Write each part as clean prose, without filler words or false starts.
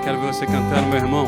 Quero ver você cantando, meu irmão.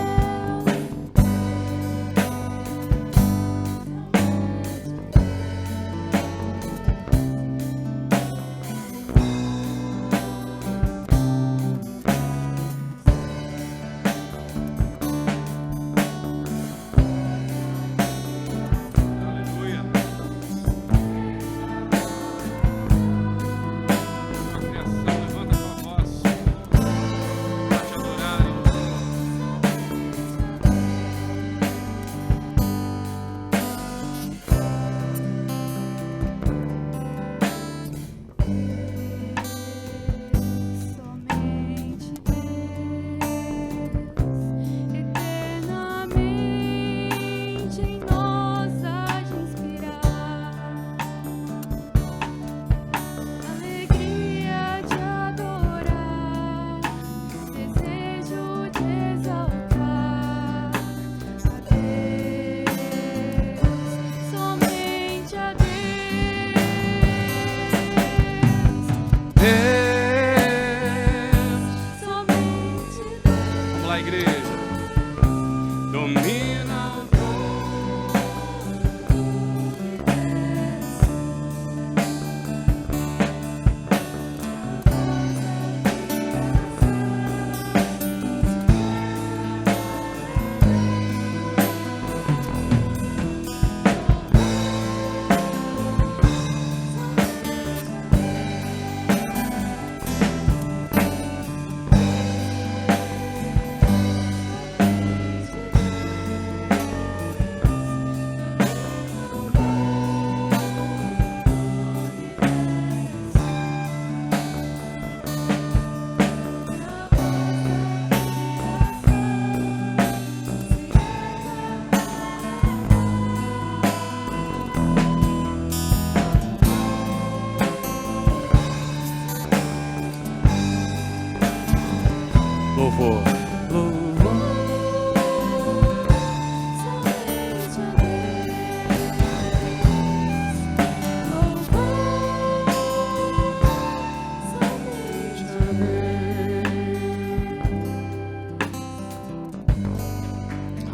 Louvor.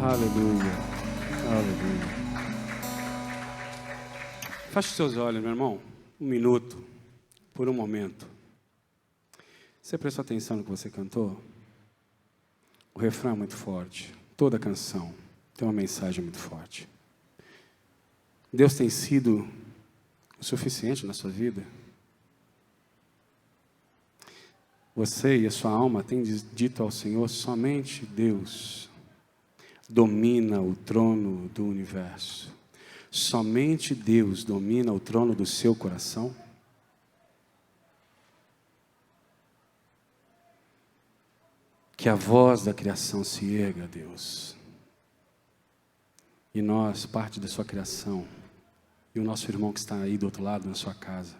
Aleluia. Aleluia. Feche os seus olhos, meu irmão. Um minuto. Por um momento. Você prestou atenção no que você cantou? O refrão é muito forte. Toda canção tem uma mensagem muito forte. Deus tem sido o suficiente na sua vida? Você e a sua alma têm dito ao Senhor: somente Deus domina o trono do universo. Somente Deus domina o trono do seu coração? Que a voz da criação se erga, Deus. E nós, parte da sua criação, e o nosso irmão que está aí do outro lado, na sua casa.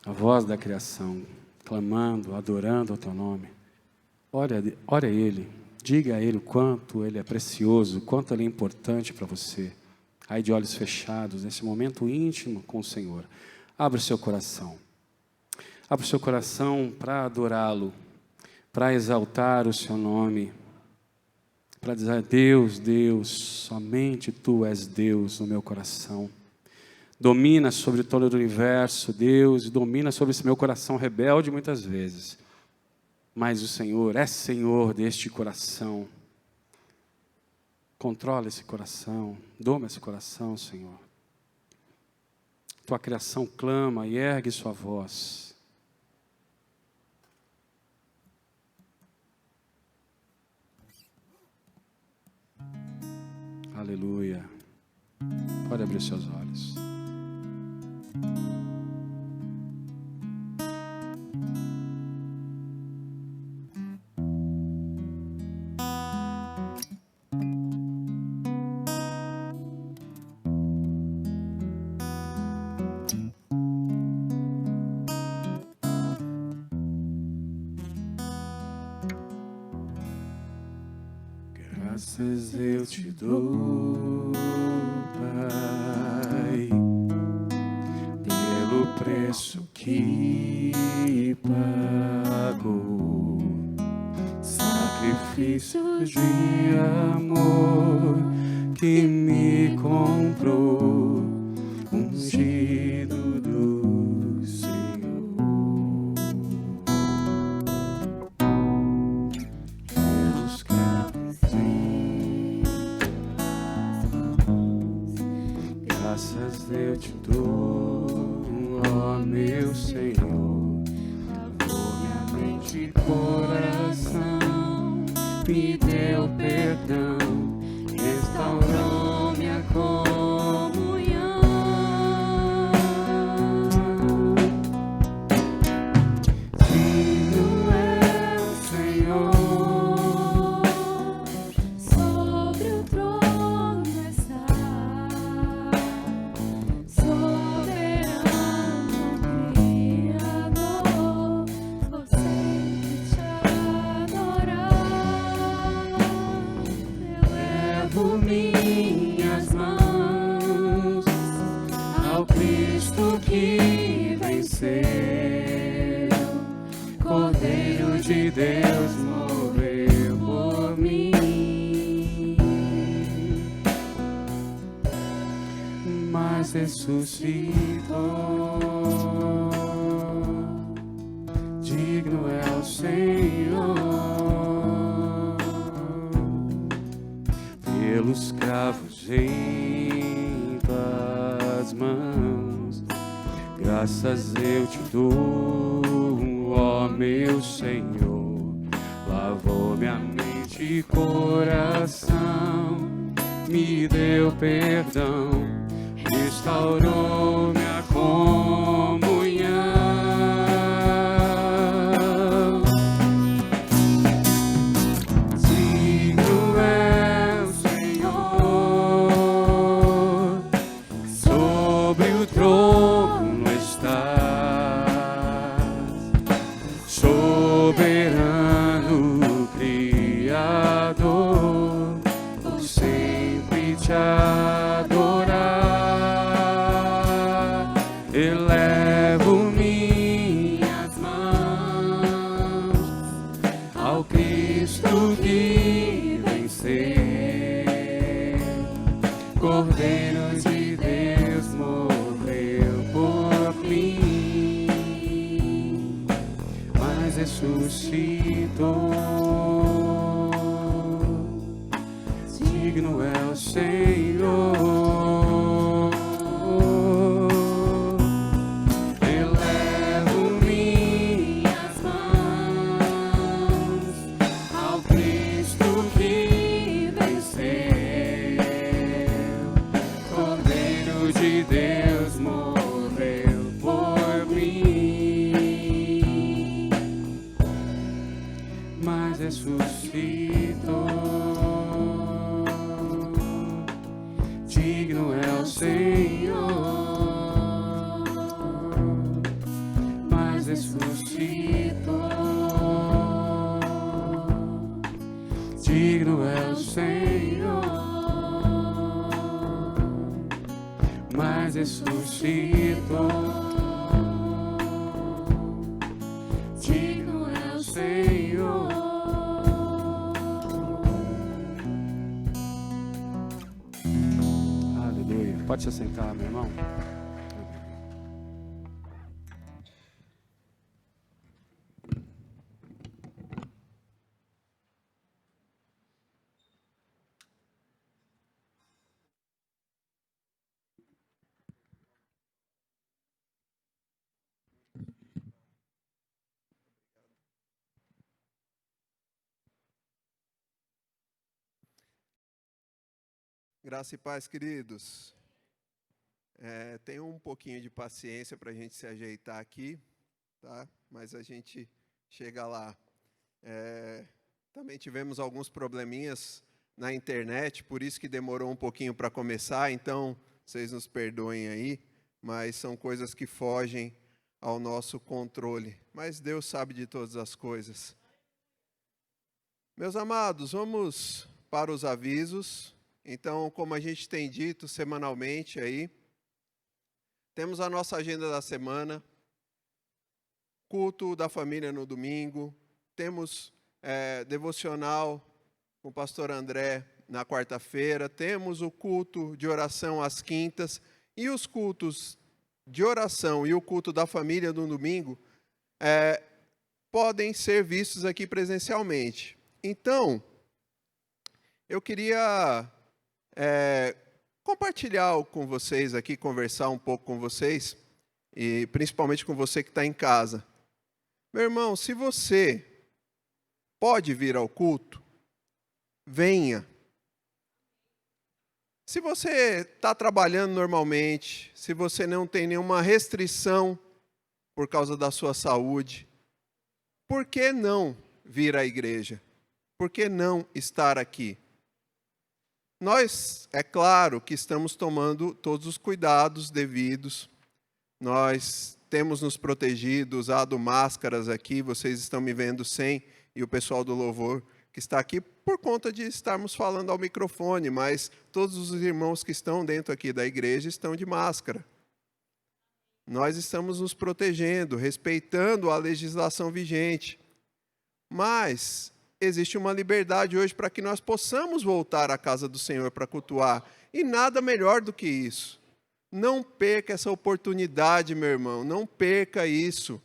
A voz da criação, clamando, adorando o teu nome. Ore a Ele, diga a Ele o quanto Ele é precioso, o quanto Ele é importante para você. Aí de olhos fechados, nesse momento íntimo com o Senhor. Abra o seu coração. Abra o seu coração para adorá-lo, para exaltar o seu nome, para dizer: Deus, Deus, somente Tu és Deus no meu coração. Domina sobre todo o universo, Deus, domina sobre esse meu coração rebelde muitas vezes. Mas o Senhor é Senhor deste coração. Controla esse coração, doma esse coração, Senhor. Tua criação clama e ergue sua voz. Aleluia. Pode abrir seus olhos. Graças eu te dou, Pai, pelo preço que pagou. sacrifício de amor que me comprou, ungido do Senhor. Pelos cravos, graças eu te dou, ó meu Senhor. Lavou minha mente e coração, me deu perdão, restaurou minha comunhão. Digno é o Senhor, sobre o trono está, soberano Criador, vou sempre te adorar. levo minhas mãos ao Cristo que venceu, Cordeiro de Deus morreu por mim, mas ressuscitou. Digno é o Senhor, pelos cravos em tuas mãos, graças eu te dou, ó meu Senhor. Lavou minha mente e coração, me deu perdão, restaurou minha comunhão. Digno é o Senhor, sobre o trono estás, soberano Criador, vou sempre te adorar. Elevo minhas mãos ao Cristo que venceu, Cordeiro de Deus morreu por mim, mas ressuscitou. Digno é o Senhor, elevo minhas mãos ao Cristo que venceu, Cordeiro de Deus morreu por mim, mas ressuscitou. Digno é o Senhor, mas ressuscitou. Digno é o Senhor, mas ressuscitou. Digno é o Senhor. Aleluia. Pode se assentar, meu irmão. Graça e paz, queridos. Tenham um pouquinho de paciência para a gente se ajeitar aqui, tá? Mas a gente chega lá. Também tivemos alguns probleminhas na internet, por isso que demorou um pouquinho para começar, então vocês nos perdoem aí, mas são coisas que fogem ao nosso controle. Mas Deus sabe de todas as coisas. Meus amados, vamos para os avisos. Então, como a gente tem dito semanalmente aí, temos a nossa agenda da semana, culto da família no domingo, temos devocional com o pastor André na quarta-feira, temos o culto de oração às quintas, e os cultos de oração e o culto da família no domingo podem ser vistos aqui presencialmente. Então, eu queria compartilhar com vocês aqui, conversar um pouco com vocês, e principalmente com você que está em casa. Meu irmão, se você pode vir ao culto, venha. Se você está trabalhando normalmente, se você não tem nenhuma restrição por causa da sua saúde, por que não vir à igreja? Por que não estar aqui? Nós, é claro que estamos tomando todos os cuidados devidos, nós temos nos protegido, usado máscaras aqui, vocês estão me vendo sem, e o pessoal do louvor que está aqui por conta de estarmos falando ao microfone, mas todos os irmãos que estão dentro aqui da igreja estão de máscara. Nós estamos nos protegendo, respeitando a legislação vigente. Mas existe uma liberdade hoje para que nós possamos voltar à casa do Senhor para cultuar. E nada melhor do que isso. Não perca essa oportunidade, meu irmão. Não perca isso.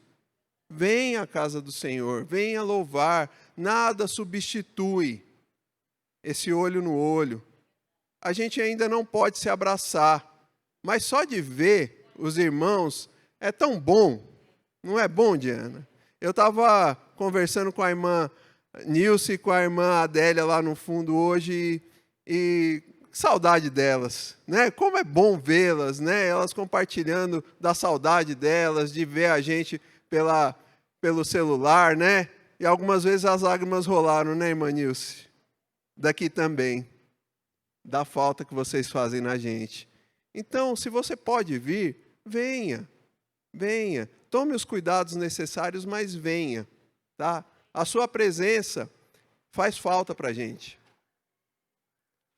Venha à casa do Senhor, venha louvar. Nada substitui esse olho no olho. A gente ainda não pode se abraçar, mas só de ver os irmãos é tão bom. Não é bom, Diana? Eu estava conversando com a irmã Nilce e com a irmã Adélia lá no fundo hoje e saudade delas, né? Como é bom vê-las, né? Elas compartilhando da saudade delas, de ver a gente pelo celular, né? E algumas vezes as lágrimas rolaram, né, irmã Nilce? Daqui também, da falta que vocês fazem na gente. Então, se você pode vir, venha, venha. Tome os cuidados necessários, mas venha, tá? A sua presença faz falta para a gente.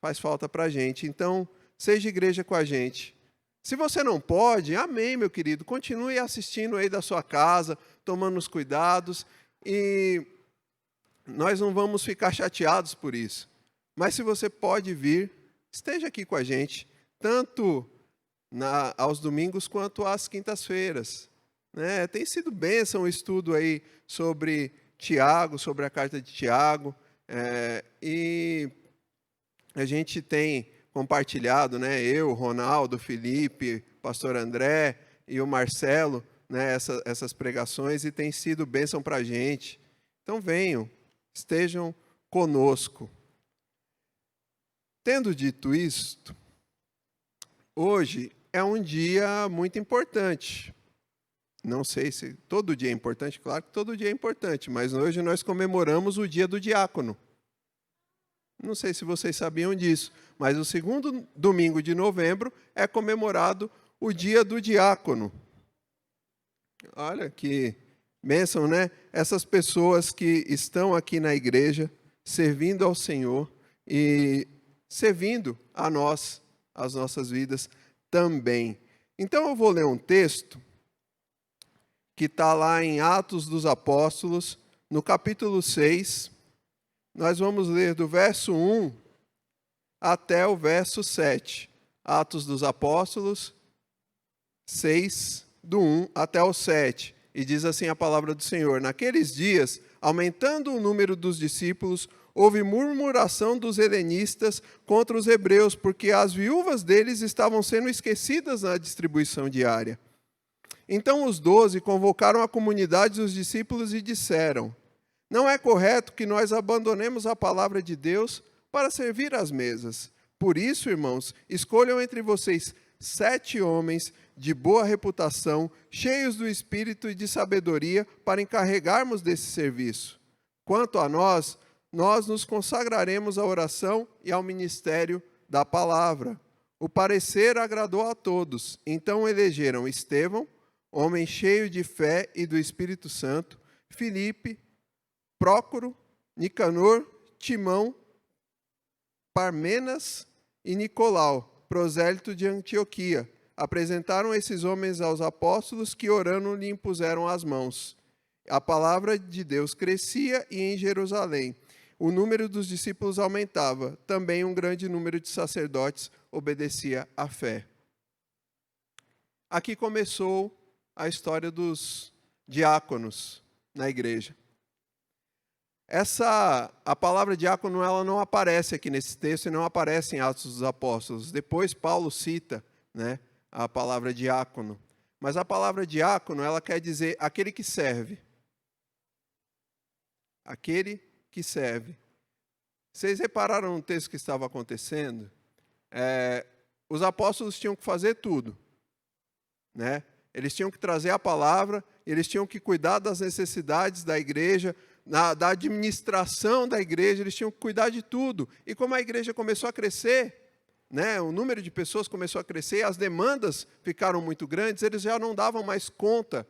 Faz falta para a gente. Então, seja igreja com a gente. Se você não pode, amém, meu querido. Continue assistindo aí da sua casa, tomando os cuidados. E nós não vamos ficar chateados por isso. Mas se você pode vir, esteja aqui com a gente. Tanto aos domingos quanto às quintas-feiras. Né? Tem sido bênção o estudo aí sobre Tiago, sobre a carta de Tiago. E a gente tem compartilhado, né, eu, Ronaldo, Felipe, pastor André e o Marcelo, né, essas pregações, e tem sido bênção para a gente. Então venham, estejam conosco. Tendo dito isto, hoje é um dia muito importante. Não sei se todo dia é importante, claro que todo dia é importante, mas hoje nós comemoramos o dia do diácono. Não sei se vocês sabiam disso, mas o segundo domingo de novembro é comemorado o dia do diácono. Olha que bênção, né? Essas pessoas que estão aqui na igreja, servindo ao Senhor e servindo a nós, as nossas vidas também. Então eu vou ler um texto que está lá em Atos dos Apóstolos, no capítulo 6. Nós vamos ler do verso 1 até o verso 7. Atos dos Apóstolos 6, do 1 até o 7. E diz assim a palavra do Senhor: Naqueles dias, aumentando o número dos discípulos, houve murmuração dos helenistas contra os hebreus, porque as viúvas deles estavam sendo esquecidas na distribuição diária. Então os 12 convocaram a comunidade dos discípulos e disseram: Não é correto que nós abandonemos a palavra de Deus para servir às mesas. Por isso, irmãos, escolham entre vocês 7 homens de boa reputação, cheios do espírito e de sabedoria, para encarregarmos desse serviço. Quanto a nós nos consagraremos à oração e ao ministério da palavra. O parecer agradou a todos. Então elegeram Estevão, homem cheio de fé e do Espírito Santo, Filipe, Prócoro, Nicanor, Timão, Parmenas e Nicolau, prosélito de Antioquia. Apresentaram esses homens aos apóstolos, que orando lhe impuseram as mãos. A palavra de Deus crescia e em Jerusalém o número dos discípulos aumentava. Também um grande número de sacerdotes obedecia à fé. Aqui começou a história dos diáconos na igreja. A palavra diácono ela não aparece aqui nesse texto e não aparece em Atos dos Apóstolos. Depois Paulo cita, né, a palavra diácono. Mas a palavra diácono ela quer dizer aquele que serve. Aquele que serve. Vocês repararam no texto que estava acontecendo? Os apóstolos tinham que fazer tudo, né? Eles tinham que trazer a palavra, eles tinham que cuidar das necessidades da igreja, da administração da igreja, eles tinham que cuidar de tudo. E como a igreja começou a crescer, né, o número de pessoas começou a crescer, as demandas ficaram muito grandes, eles já não davam mais conta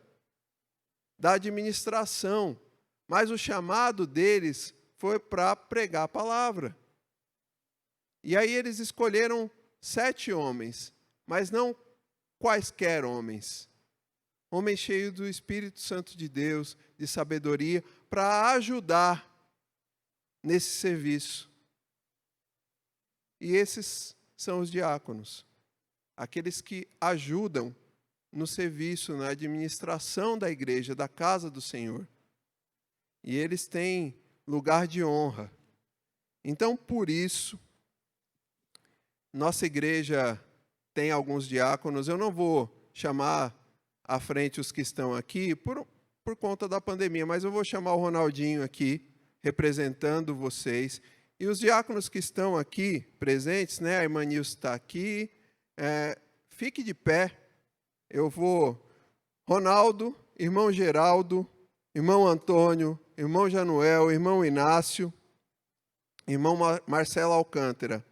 da administração. Mas o chamado deles foi para pregar a palavra. E aí eles escolheram 7 homens, mas não quaisquer homens. Homens cheios do Espírito Santo de Deus, de sabedoria, para ajudar nesse serviço. E esses são os diáconos, aqueles que ajudam no serviço, na administração da igreja, da casa do Senhor. E eles têm lugar de honra. Então, por isso, nossa igreja tem alguns diáconos. Eu não vou chamar à frente os que estão aqui por conta da pandemia, mas eu vou chamar o Ronaldinho aqui, representando vocês. E os diáconos que estão aqui presentes, né? A irmã Nilce está aqui. Fique de pé. Eu vou... Ronaldo, irmão Geraldo, irmão Antônio, irmão Januel, irmão Inácio, irmão Marcelo Alcântara,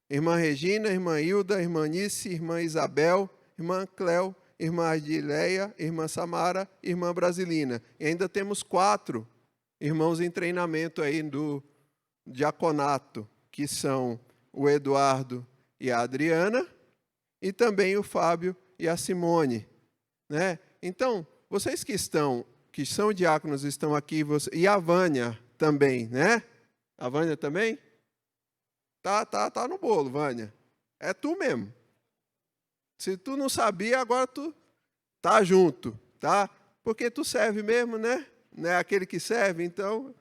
irmã Regina, irmã Hilda, irmã Nice, irmã Isabel, irmã Cléo, irmã Ardileia, irmã Samara, irmã Brasilina. E ainda temos 4 irmãos em treinamento aí do diaconato, que são o Eduardo e a Adriana, e também o Fábio e a Simone, né? Então, vocês que são diáconos, estão aqui, e a Vânia também, né? A Vânia também? Tá no bolo, Vânia. É tu mesmo. Se tu não sabia, agora tu tá junto, tá? Porque tu serve mesmo, né? Não é aquele que serve, então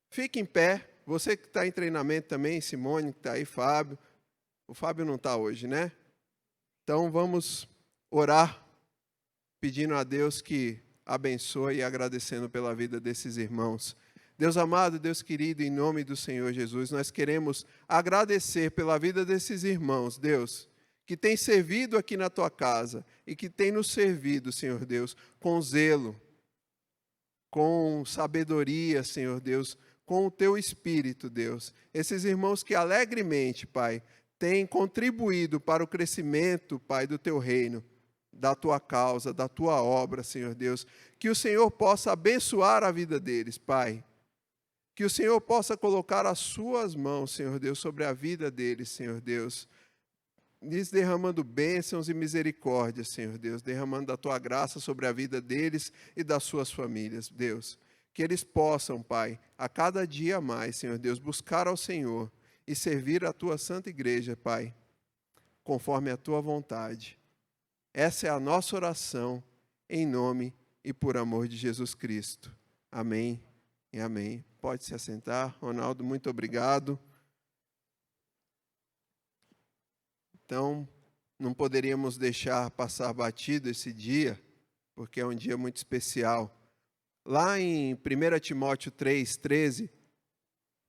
fique em pé. Você que está em treinamento também, Simone, que está aí, Fábio. O Fábio não está hoje, né? Então vamos orar, pedindo a Deus que abençoe e agradecendo pela vida desses irmãos. Deus amado, Deus querido, em nome do Senhor Jesus, nós queremos agradecer pela vida desses irmãos, Deus, que tem servido aqui na tua casa e que tem nos servido, Senhor Deus, com zelo, com sabedoria, Senhor Deus, com o teu Espírito, Deus. Esses irmãos que alegremente, Pai, têm contribuído para o crescimento, Pai, do teu reino, da tua causa, da tua obra, Senhor Deus. Que o Senhor possa abençoar a vida deles, Pai. Que o Senhor possa colocar as suas mãos, Senhor Deus, sobre a vida deles, Senhor Deus. Lhes derramando bênçãos e misericórdia, Senhor Deus. Derramando a tua graça sobre a vida deles e das suas famílias, Deus. Que eles possam, Pai, a cada dia mais, Senhor Deus, buscar ao Senhor e servir a tua santa igreja, Pai, conforme a tua vontade. Essa é a nossa oração, em nome e por amor de Jesus Cristo. Amém e amém. Pode se assentar. Ronaldo, muito obrigado. Então, não poderíamos deixar passar batido esse dia, porque é um dia muito especial. Lá em 1 Timóteo 3,13,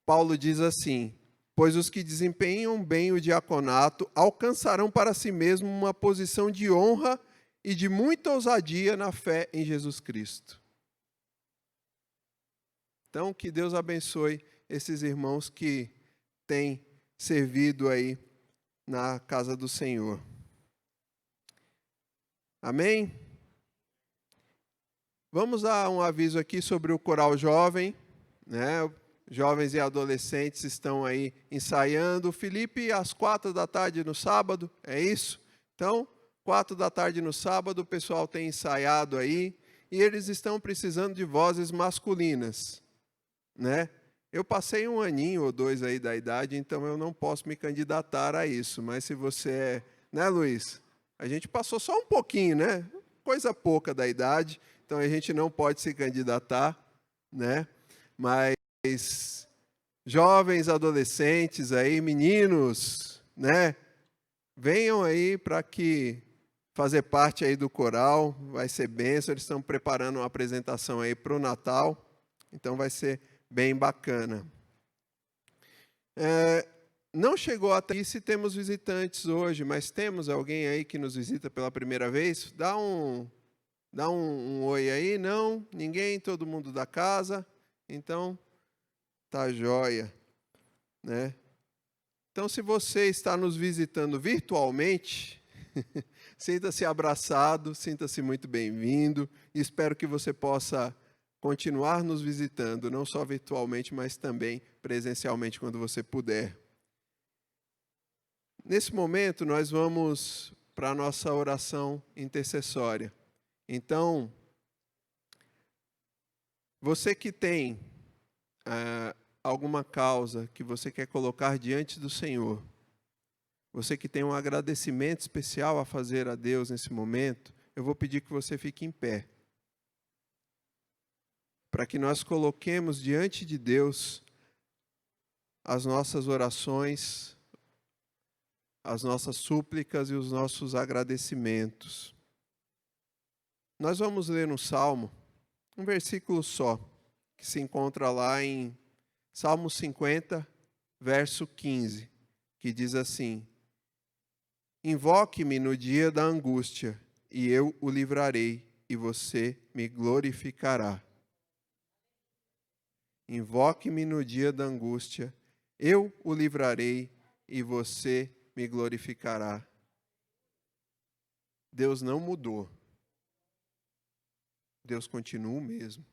Paulo diz assim: pois os que desempenham bem o diaconato alcançarão para si mesmos uma posição de honra e de muita ousadia na fé em Jesus Cristo. Então, que Deus abençoe esses irmãos que têm servido aí na casa do Senhor. Amém? Vamos dar um aviso aqui sobre o coral jovem, né? Jovens e adolescentes estão aí ensaiando. Felipe, às 16h no sábado, é isso? Então, 16h no sábado, o pessoal tem ensaiado aí. e eles estão precisando de vozes masculinas, né? Eu passei 1 aninho ou 2 aí da idade, então eu não posso me candidatar a isso, mas se você é, né, Luiz? A gente passou só um pouquinho, né? Coisa pouca da idade, então a gente não pode se candidatar, né? Mas jovens, adolescentes aí, meninos, né? Venham aí para que fazer parte aí do coral, vai ser bênção. Eles estão preparando uma apresentação aí para o Natal, então vai ser bem bacana. Não chegou até aqui se temos visitantes hoje, mas temos alguém aí que nos visita pela primeira vez? Dá um oi aí, não? Ninguém? Todo mundo da casa? Então, tá joia, né? Então, se você está nos visitando virtualmente, sinta-se abraçado, sinta-se muito bem-vindo. Espero que você possa continuar nos visitando, não só virtualmente, mas também presencialmente, quando você puder. Nesse momento, nós vamos para a nossa oração intercessória. Então, você que tem alguma causa que você quer colocar diante do Senhor, você que tem um agradecimento especial a fazer a Deus nesse momento, eu vou pedir que você fique em pé, para que nós coloquemos diante de Deus as nossas orações, as nossas súplicas e os nossos agradecimentos. Nós vamos ler um salmo, um versículo só, que se encontra lá em Salmo 50, verso 15, que diz assim: Invoque-me no dia da angústia, e eu o livrarei, e você me glorificará. Invoque-me no dia da angústia, eu o livrarei, e você me glorificará. Deus não mudou. Deus continua o mesmo.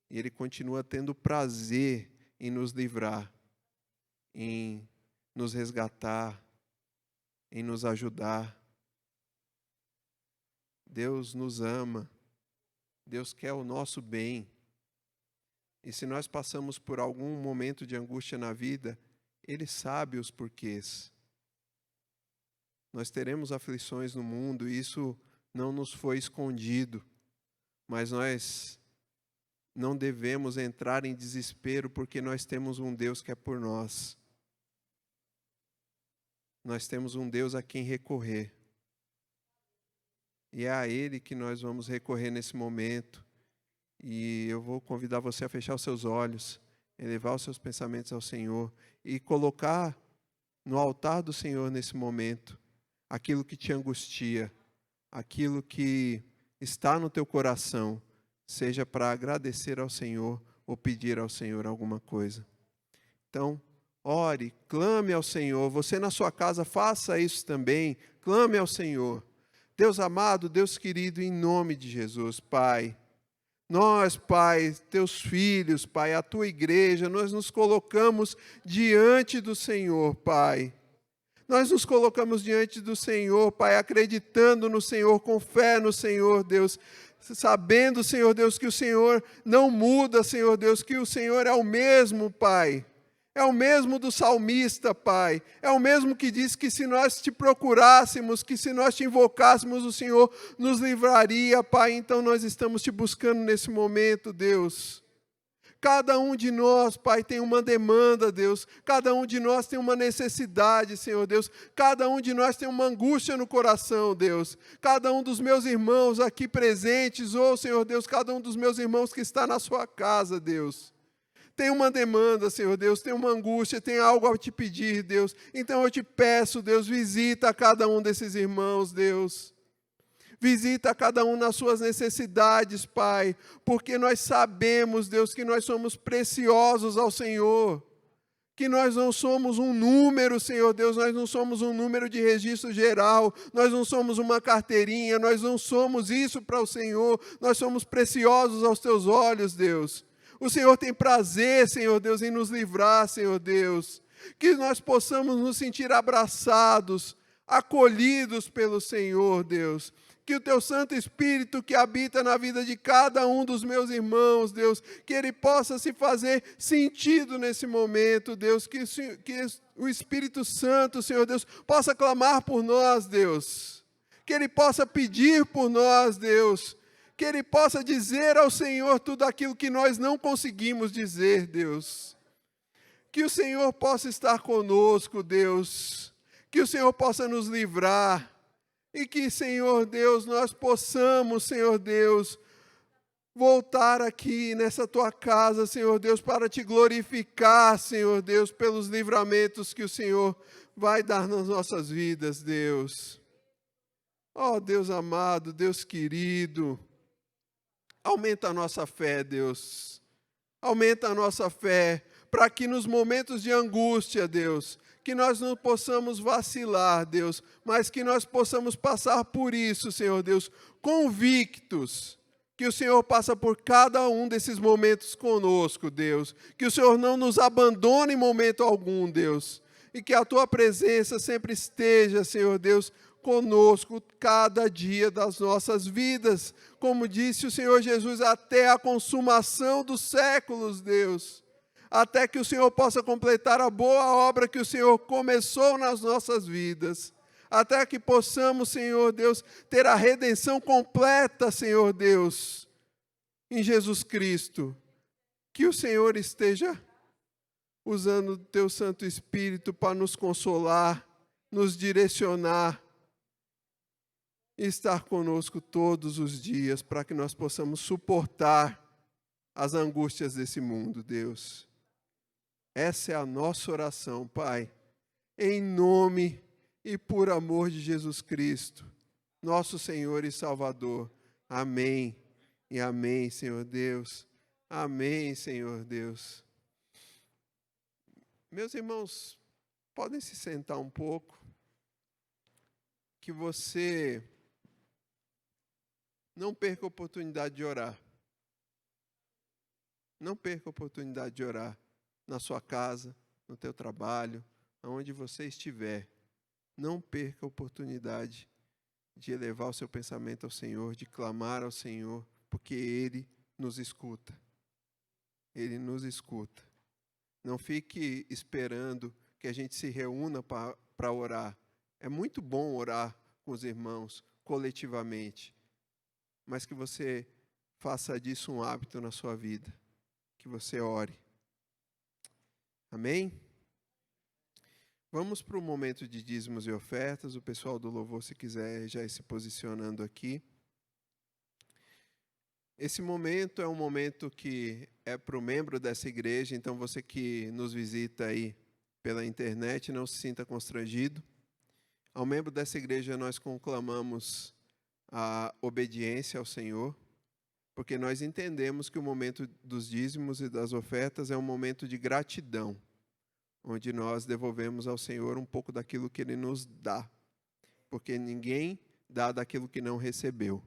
E Ele continua tendo prazer em nos livrar, em nos resgatar, em nos ajudar. Deus nos ama. Deus quer o nosso bem. E se nós passamos por algum momento de angústia na vida, Ele sabe os porquês. Nós teremos aflições no mundo, e isso não nos foi escondido. Mas nós não devemos entrar em desespero, porque nós temos um Deus que é por nós. Nós temos um Deus a quem recorrer. E é a Ele que nós vamos recorrer nesse momento. E eu vou convidar você a fechar os seus olhos, elevar os seus pensamentos ao Senhor e colocar no altar do Senhor nesse momento aquilo que te angustia, aquilo que está no teu coração, seja para agradecer ao Senhor ou pedir ao Senhor alguma coisa. Então, ore, clame ao Senhor. Você na sua casa faça isso também. Clame ao Senhor. Deus amado, Deus querido, em nome de Jesus, Pai. Nós, Pai, teus filhos, Pai, a tua igreja, nós nos colocamos diante do Senhor, Pai. Nós nos colocamos diante do Senhor, Pai, acreditando no Senhor, com fé no Senhor, Deus, sabendo, Senhor Deus, que o Senhor não muda, Senhor Deus, que o Senhor é o mesmo, Pai. É o mesmo do salmista, Pai. É o mesmo que diz que se nós te procurássemos, que se nós te invocássemos, o Senhor nos livraria, Pai. Então nós estamos te buscando nesse momento, Deus. Cada um de nós, Pai, tem uma demanda, Deus. Cada um de nós tem uma necessidade, Senhor Deus. Cada um de nós tem uma angústia no coração, Deus. Cada um dos meus irmãos aqui presentes, ou, Senhor Deus, cada um dos meus irmãos que está na sua casa, Deus. Tem uma demanda, Senhor Deus, tem uma angústia, tem algo a te pedir, Deus. Então eu te peço, Deus, visita cada um desses irmãos, Deus. Visita cada um nas suas necessidades, Pai, porque nós sabemos, Deus, que nós somos preciosos ao Senhor, que nós não somos um número, Senhor Deus, nós não somos um número de registro geral, nós não somos uma carteirinha, nós não somos isso para o Senhor, nós somos preciosos aos teus olhos, Deus. O Senhor tem prazer, Senhor Deus, em nos livrar, Senhor Deus, que nós possamos nos sentir abraçados, acolhidos pelo Senhor, Deus. Que o Teu Santo Espírito que habita na vida de cada um dos meus irmãos, Deus, que ele possa se fazer sentido nesse momento, Deus, que o Espírito Santo, Senhor Deus, possa clamar por nós, Deus, que ele possa pedir por nós, Deus, que ele possa dizer ao Senhor tudo aquilo que nós não conseguimos dizer, Deus. Que o Senhor possa estar conosco, Deus, que o Senhor possa nos livrar, e que, Senhor Deus, nós possamos, Senhor Deus, voltar aqui nessa Tua casa, Senhor Deus, para Te glorificar, Senhor Deus, pelos livramentos que o Senhor vai dar nas nossas vidas, Deus. Ó Deus amado, Deus querido, aumenta a nossa fé, Deus. Aumenta a nossa fé, para que nos momentos de angústia, Deus, que nós não possamos vacilar, Deus, mas que nós possamos passar por isso, Senhor Deus, convictos, que o Senhor passa por cada um desses momentos conosco, Deus, que o Senhor não nos abandone em momento algum, Deus, e que a Tua presença sempre esteja, Senhor Deus, conosco cada dia das nossas vidas, como disse o Senhor Jesus, até a consumação dos séculos, Deus, até que o Senhor possa completar a boa obra que o Senhor começou nas nossas vidas, até que possamos, Senhor Deus, ter a redenção completa, Senhor Deus, em Jesus Cristo. Que o Senhor esteja usando o Teu Santo Espírito para nos consolar, nos direcionar, e estar conosco todos os dias, para que nós possamos suportar as angústias desse mundo, Deus. Essa é a nossa oração, Pai, em nome e por amor de Jesus Cristo, nosso Senhor e Salvador. Amém e amém, Senhor Deus. Amém, Senhor Deus. Meus irmãos, podem se sentar um pouco, que você não perca a oportunidade de orar. Não perca a oportunidade de orar. Na sua casa, no teu trabalho, aonde você estiver, não perca a oportunidade de elevar o seu pensamento ao Senhor, de clamar ao Senhor, porque Ele nos escuta. Ele nos escuta. Não fique esperando que a gente se reúna para orar. É muito bom orar com os irmãos, coletivamente, mas que você faça disso um hábito na sua vida, que você ore. Amém? Vamos para o momento de dízimos e ofertas. O pessoal do louvor, se quiser, já ir se posicionando aqui. Esse momento é um momento que é para o membro dessa igreja, então você que nos visita aí pela internet, não se sinta constrangido. Ao membro dessa igreja nós conclamamos a obediência ao Senhor, porque nós entendemos que o momento dos dízimos e das ofertas é um momento de gratidão, onde nós devolvemos ao Senhor um pouco daquilo que Ele nos dá, porque ninguém dá daquilo que não recebeu.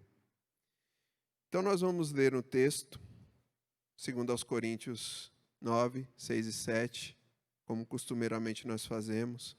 Então nós vamos ler um texto, 2 Coríntios 9, 6 e 7, como costumeiramente nós fazemos,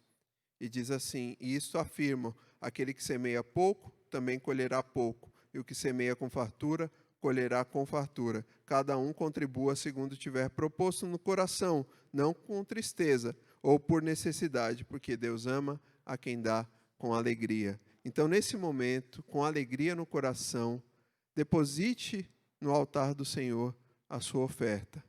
e diz assim: e isto afirma, aquele que semeia pouco, também colherá pouco, e o que semeia com fartura, colherá com fartura. Cada um contribua segundo tiver proposto no coração, não com tristeza ou por necessidade, porque Deus ama a quem dá com alegria. Então, nesse momento, com alegria no coração, deposite no altar do Senhor a sua oferta.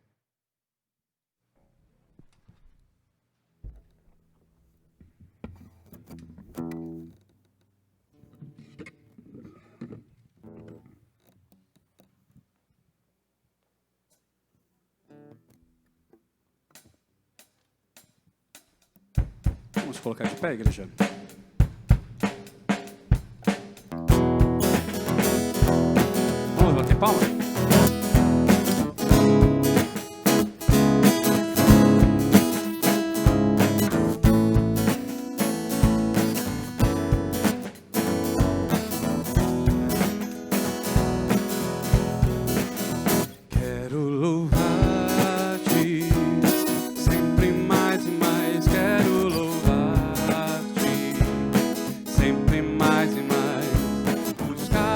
Vamos colocar de pé, igreja? Vamos bater palma? Buscar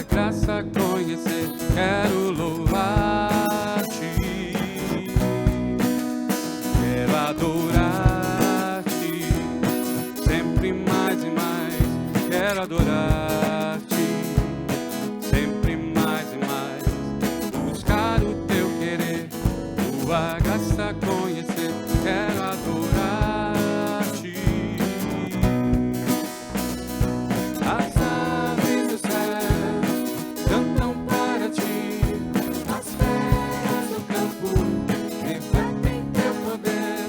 graça conhecer, quero louvar-te, quero adorar-te, sempre mais e mais, quero adorar-te, sempre mais e mais, buscar o teu querer, tua graça conhecer, quero adorar-te. As aves do céu cantam para ti, as feras do campo refletem teu poder.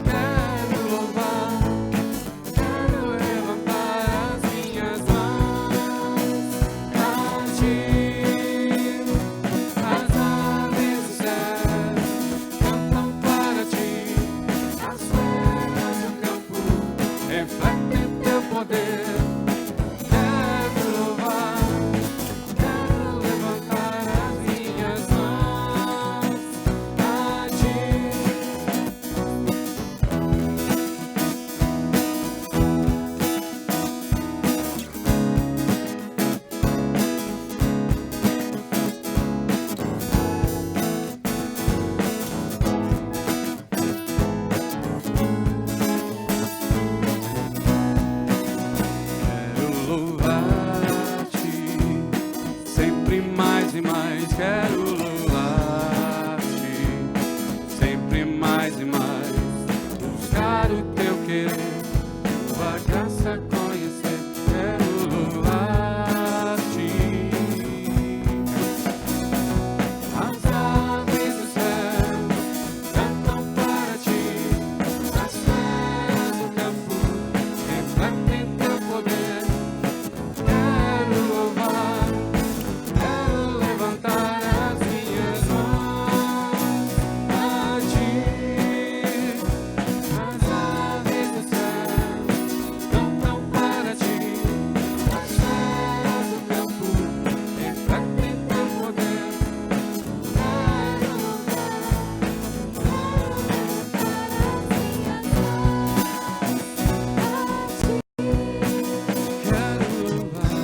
Quero louvar, quero levantar as minhas mãos a ti. As aves do céu cantam para ti, as feras do campo refletem teu poder. Quero louvar, quero levantar as minhas mãos a ti. Quero louvar-te, sempre mais e mais. Quero louvar-te, sempre mais e mais. Buscar o teu querer, tua graça conhecer. Quero louvar-te. As aves do céu cantam para ti, as feras do campo refletem teu poder. Quero louvar, quero levantar as minhas mãos a ti. As aves do céu cantam para ti, as feras do campo refletem teu poder. Quero louvar-te,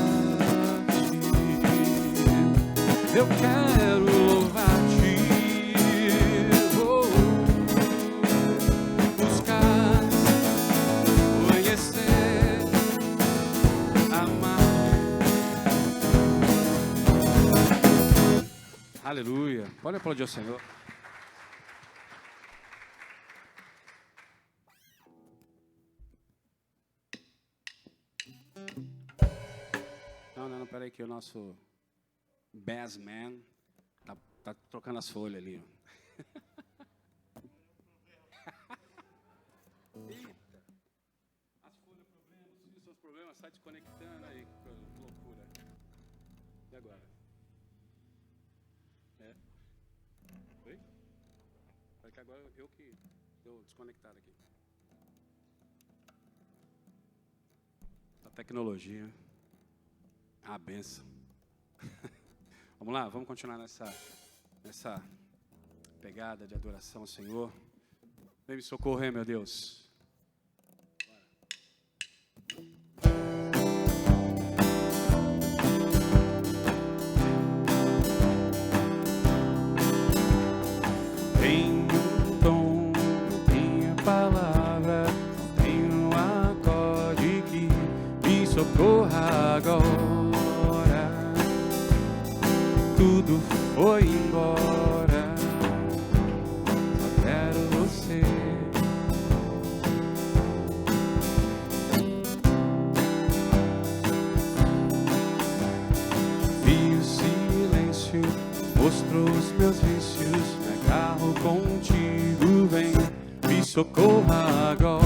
eu quero louvar-te, vou buscar, conhecer, amar. Aleluia. Pode aplaudir ao Senhor. Não, peraí que o nosso bassman tá trocando as folhas ali. Ó. Eita! As folhas, os seus problemas, sai desconectando aí, que loucura. E agora? Oi? Parece que agora eu que deu desconectado aqui. A tecnologia. A benção. Vamos lá, vamos continuar nessa pegada de adoração ao Senhor. Vem me socorrer, meu Deus. Tenho um dom, tenho palavra, tenho um acorde que me socorra agora. Tudo foi embora, só quero você. Vi o silêncio, mostrou os meus vícios, me agarro contigo, vem, me socorra agora.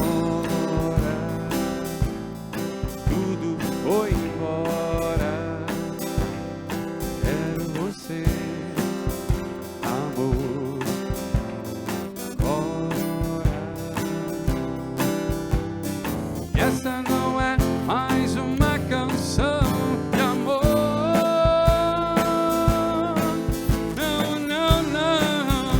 Tudo foi embora, quero você, amor, agora. E essa não é mais uma canção de amor. Não, não, não, não.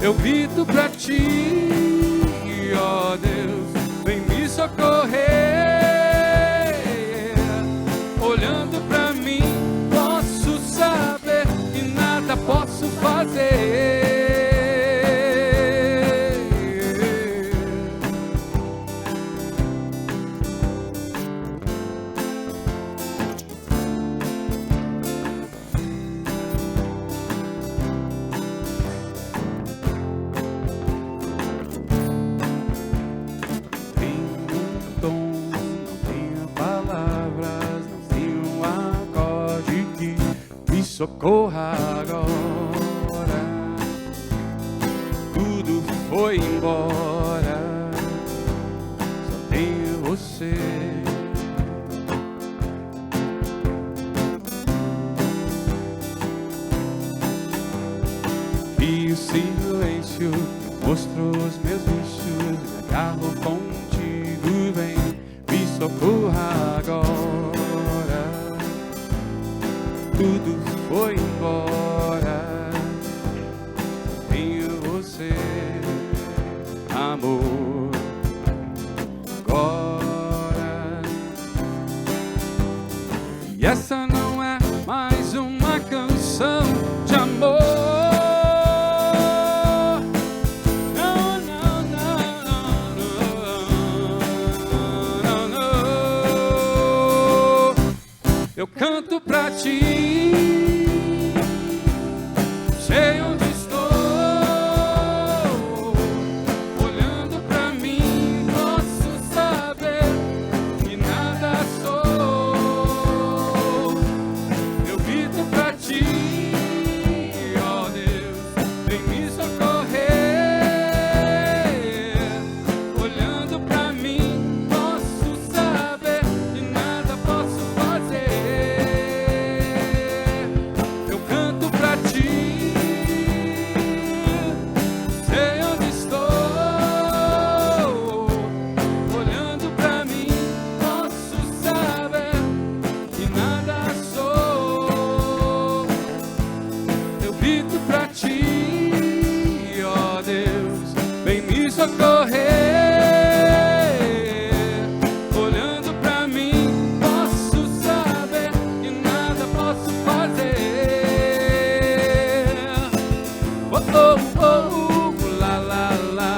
eu grito pra ti, ó Deus, vem me socorrer. Olhando pra mim, posso saber que nada posso fazer. Socorra agora, tudo foi embora, só tenho você. E o silêncio mostrou os meus vícios, me agarro contigo, vem, me socorra agora, tudo foi embora, só tenho você, amor, agora. E essa não é mais uma canção de amor. Não, não, não, não, não, não. Eu canto pra ti. Sei onde estou, olhando pra mim, posso saber que nada sou. Eu grito pra ti, ó Deus, vem me socorrer. Olhando pra mim, posso saber que nada posso fazer. Eu canto pra ti. Socorrer, olhando pra mim, posso saber que nada posso fazer. Oh, oh, oh, la, la, la.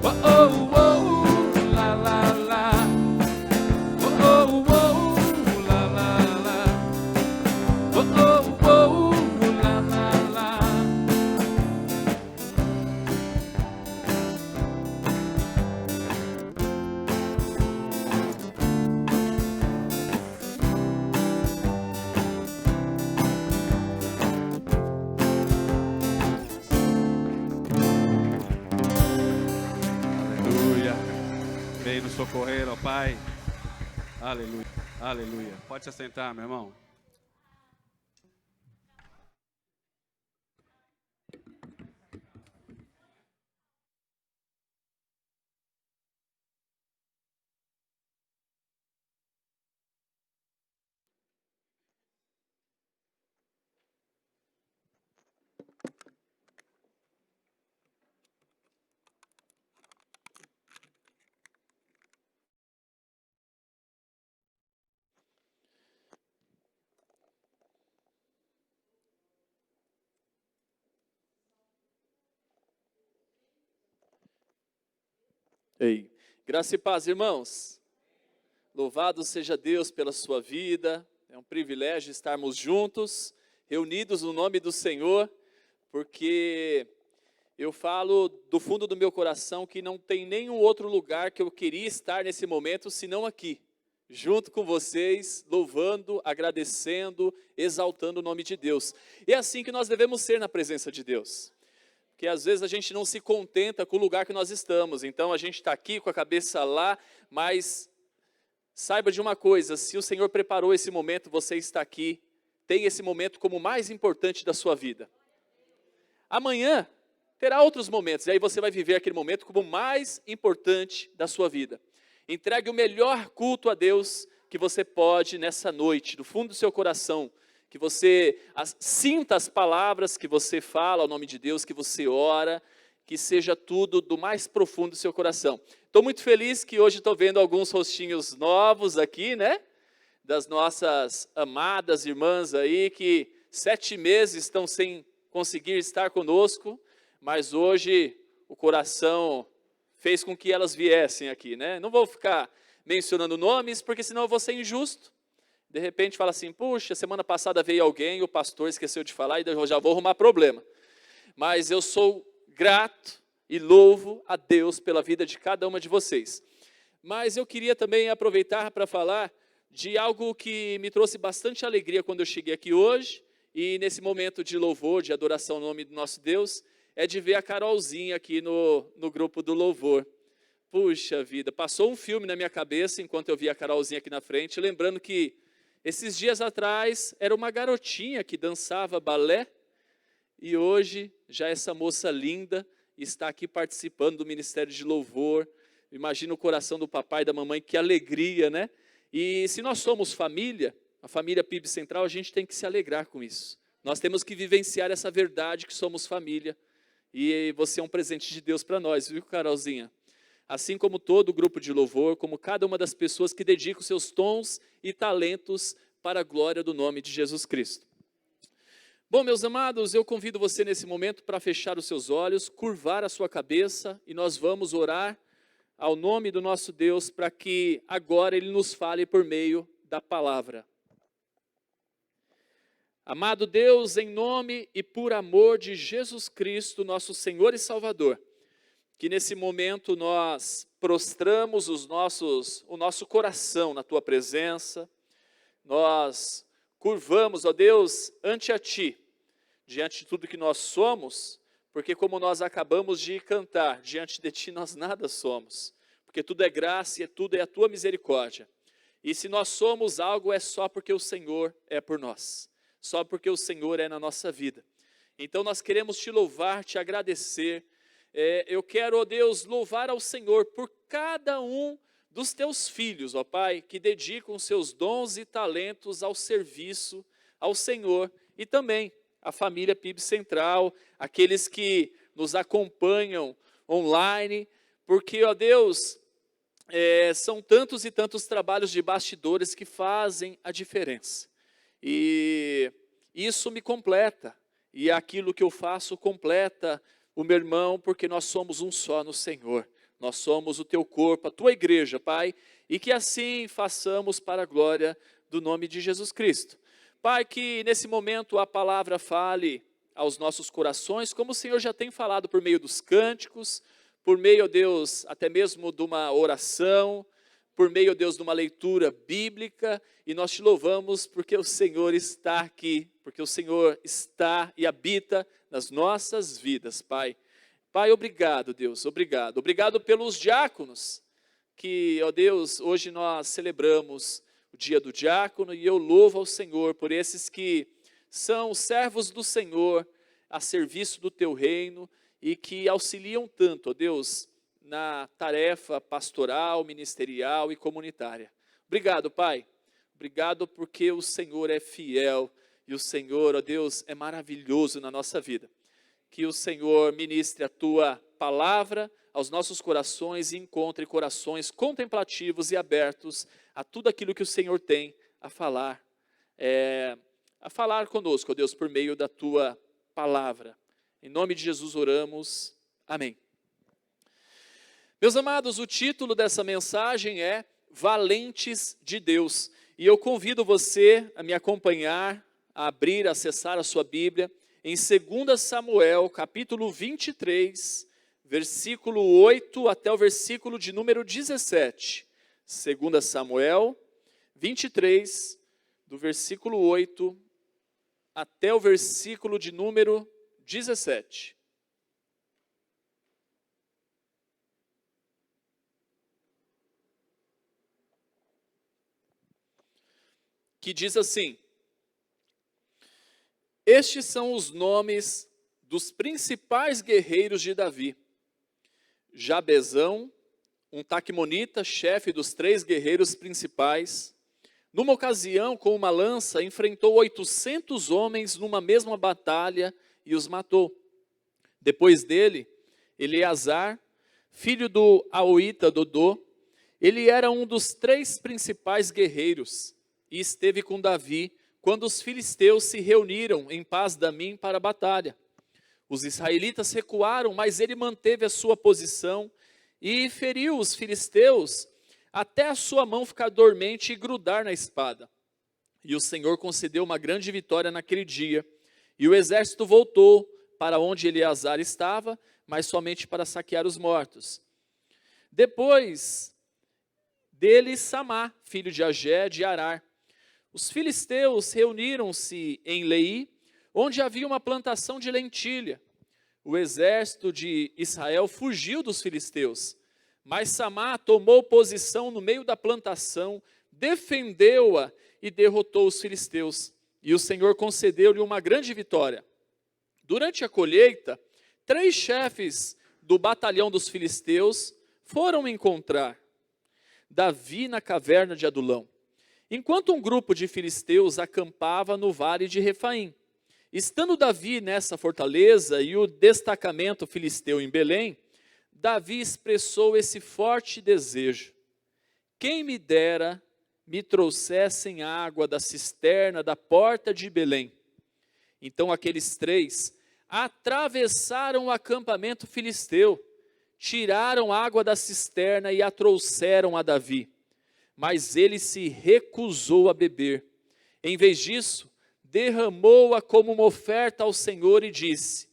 Oh, oh, oh, la, la, la. Oh, oh, oh, la, la, la. Oh, oh, oh, la, la, la. Vem nos socorrer, ó Pai. Aleluia, aleluia. Pode se assentar, meu irmão. Ei, graça e paz, irmãos. Louvado seja Deus pela sua vida. É um privilégio estarmos juntos, reunidos no nome do Senhor, porque eu falo do fundo do meu coração que não tem nenhum outro lugar que eu queria estar nesse momento, senão aqui, junto com vocês, louvando, agradecendo, exaltando o nome de Deus. E é assim que nós devemos ser na presença de Deus. Porque às vezes a gente não se contenta com o lugar que nós estamos, então a gente está aqui com a cabeça lá, mas saiba de uma coisa, se o Senhor preparou esse momento, você está aqui, tem esse momento como o mais importante da sua vida. Amanhã terá outros momentos, e aí você vai viver aquele momento como o mais importante da sua vida. Entregue o melhor culto a Deus que você pode nessa noite, do fundo do seu coração, que você sinta as palavras que você fala ao nome de Deus, que você ora, que seja tudo do mais profundo do seu coração. Estou muito feliz que hoje estou vendo alguns rostinhos novos aqui, né? Das nossas amadas irmãs aí, que 7 meses estão sem conseguir estar conosco, mas hoje o coração fez com que elas viessem aqui, né? Não vou ficar mencionando nomes, porque senão eu vou ser injusto. De repente fala assim, puxa, semana passada veio alguém, o pastor esqueceu de falar, e eu já vou arrumar problema. Mas eu sou grato e louvo a Deus pela vida de cada uma de vocês. Mas eu queria também aproveitar para falar de algo que me trouxe bastante alegria quando eu cheguei aqui hoje, e nesse momento de louvor, de adoração ao nome do nosso Deus, é de ver a Carolzinha aqui no grupo do louvor. Puxa vida, passou um filme na minha cabeça enquanto eu via a Carolzinha aqui na frente, lembrando que esses dias atrás era uma garotinha que dançava balé, e hoje já essa moça linda está aqui participando do Ministério de Louvor. Imagina o coração do papai e da mamãe, que alegria, né? E se nós somos família, a família PIB Central, a gente tem que se alegrar com isso. Nós temos que vivenciar essa verdade que somos família. E você é um presente de Deus para nós, viu, Carolzinha? Assim como todo o grupo de louvor, como cada uma das pessoas que dedicam seus dons e talentos para a glória do nome de Jesus Cristo. Bom, meus amados, eu convido você nesse momento para fechar os seus olhos, curvar a sua cabeça, e nós vamos orar ao nome do nosso Deus para que agora Ele nos fale por meio da palavra. Amado Deus, em nome e por amor de Jesus Cristo, nosso Senhor e Salvador, que nesse momento nós prostramos o nosso coração na Tua presença, nós curvamos, ó Deus, ante a Ti, diante de tudo que nós somos, porque como nós acabamos de cantar, diante de Ti nós nada somos, porque tudo é graça e tudo é a Tua misericórdia. E se nós somos algo é só porque o Senhor é por nós, só porque o Senhor é na nossa vida. Então nós queremos Te louvar, Te agradecer. Eu quero, ó Deus, louvar ao Senhor por cada um dos Teus filhos, ó Pai, que dedicam seus dons e talentos ao serviço ao Senhor, e também a família PIB Central, aqueles que nos acompanham online, porque, ó Deus, são tantos e tantos trabalhos de bastidores que fazem a diferença. E isso me completa, e aquilo que eu faço completa o meu irmão, porque nós somos um só no Senhor. Nós somos o Teu corpo, a Tua igreja, Pai, e que assim façamos para a glória do nome de Jesus Cristo. Pai, que nesse momento a palavra fale aos nossos corações, como o Senhor já tem falado por meio dos cânticos, por meio, ó Deus, até mesmo de uma oração, por meio, ó Deus, de uma leitura bíblica, e nós Te louvamos porque o Senhor está aqui, porque o Senhor está e habita nas nossas vidas, Pai. Pai, obrigado, Deus, obrigado. Obrigado pelos diáconos, que, ó Deus, hoje nós celebramos o dia do diácono, e eu louvo ao Senhor por esses que são servos do Senhor, a serviço do Teu reino, e que auxiliam tanto, ó Deus, na tarefa pastoral, ministerial e comunitária. Obrigado, Pai. Obrigado porque o Senhor é fiel, e o Senhor, ó Deus, é maravilhoso na nossa vida. Que o Senhor ministre a Tua palavra aos nossos corações e encontre corações contemplativos e abertos a tudo aquilo que o Senhor tem a falar conosco, ó Deus, por meio da Tua palavra. Em nome de Jesus oramos. Amém. Meus amados, o título dessa mensagem é Valentes de Deus. E eu convido você a me acompanhar, a abrir, a acessar a sua Bíblia, em 2 Samuel, capítulo 23, versículo 8 até o versículo de número 17. 2 Samuel 23, do versículo 8 até o versículo de número 17. Que diz assim: Estes são os nomes dos principais guerreiros de Davi. Jabezão, um taquimonita, chefe dos 3 guerreiros principais. Numa ocasião, com uma lança, enfrentou 800 homens numa mesma batalha e os matou. Depois dele, Eleazar, filho do Aoíta Dodô, ele era um dos 3 principais guerreiros e esteve com Davi quando os filisteus se reuniram em Pas-damim para a batalha. Os israelitas recuaram, mas ele manteve a sua posição e feriu os filisteus até a sua mão ficar dormente e grudar na espada. E o Senhor concedeu uma grande vitória naquele dia. E o exército voltou para onde Eleazar estava, mas somente para saquear os mortos. Depois dele, Samá, filho de Agé, de Arar. Os filisteus reuniram-se em Leí, onde havia uma plantação de lentilha. O exército de Israel fugiu dos filisteus, mas Samá tomou posição no meio da plantação, defendeu-a e derrotou os filisteus. E o Senhor concedeu-lhe uma grande vitória. Durante a colheita, 3 chefes do batalhão dos filisteus foram encontrar Davi na caverna de Adulão, enquanto um grupo de filisteus acampava no vale de Refaim. Estando Davi nessa fortaleza e o destacamento filisteu em Belém, Davi expressou esse forte desejo: quem me dera me trouxessem água da cisterna da porta de Belém. Então aqueles 3 atravessaram o acampamento filisteu, tiraram água da cisterna e a trouxeram a Davi. Mas ele se recusou a beber. Em vez disso, derramou-a como uma oferta ao Senhor e disse: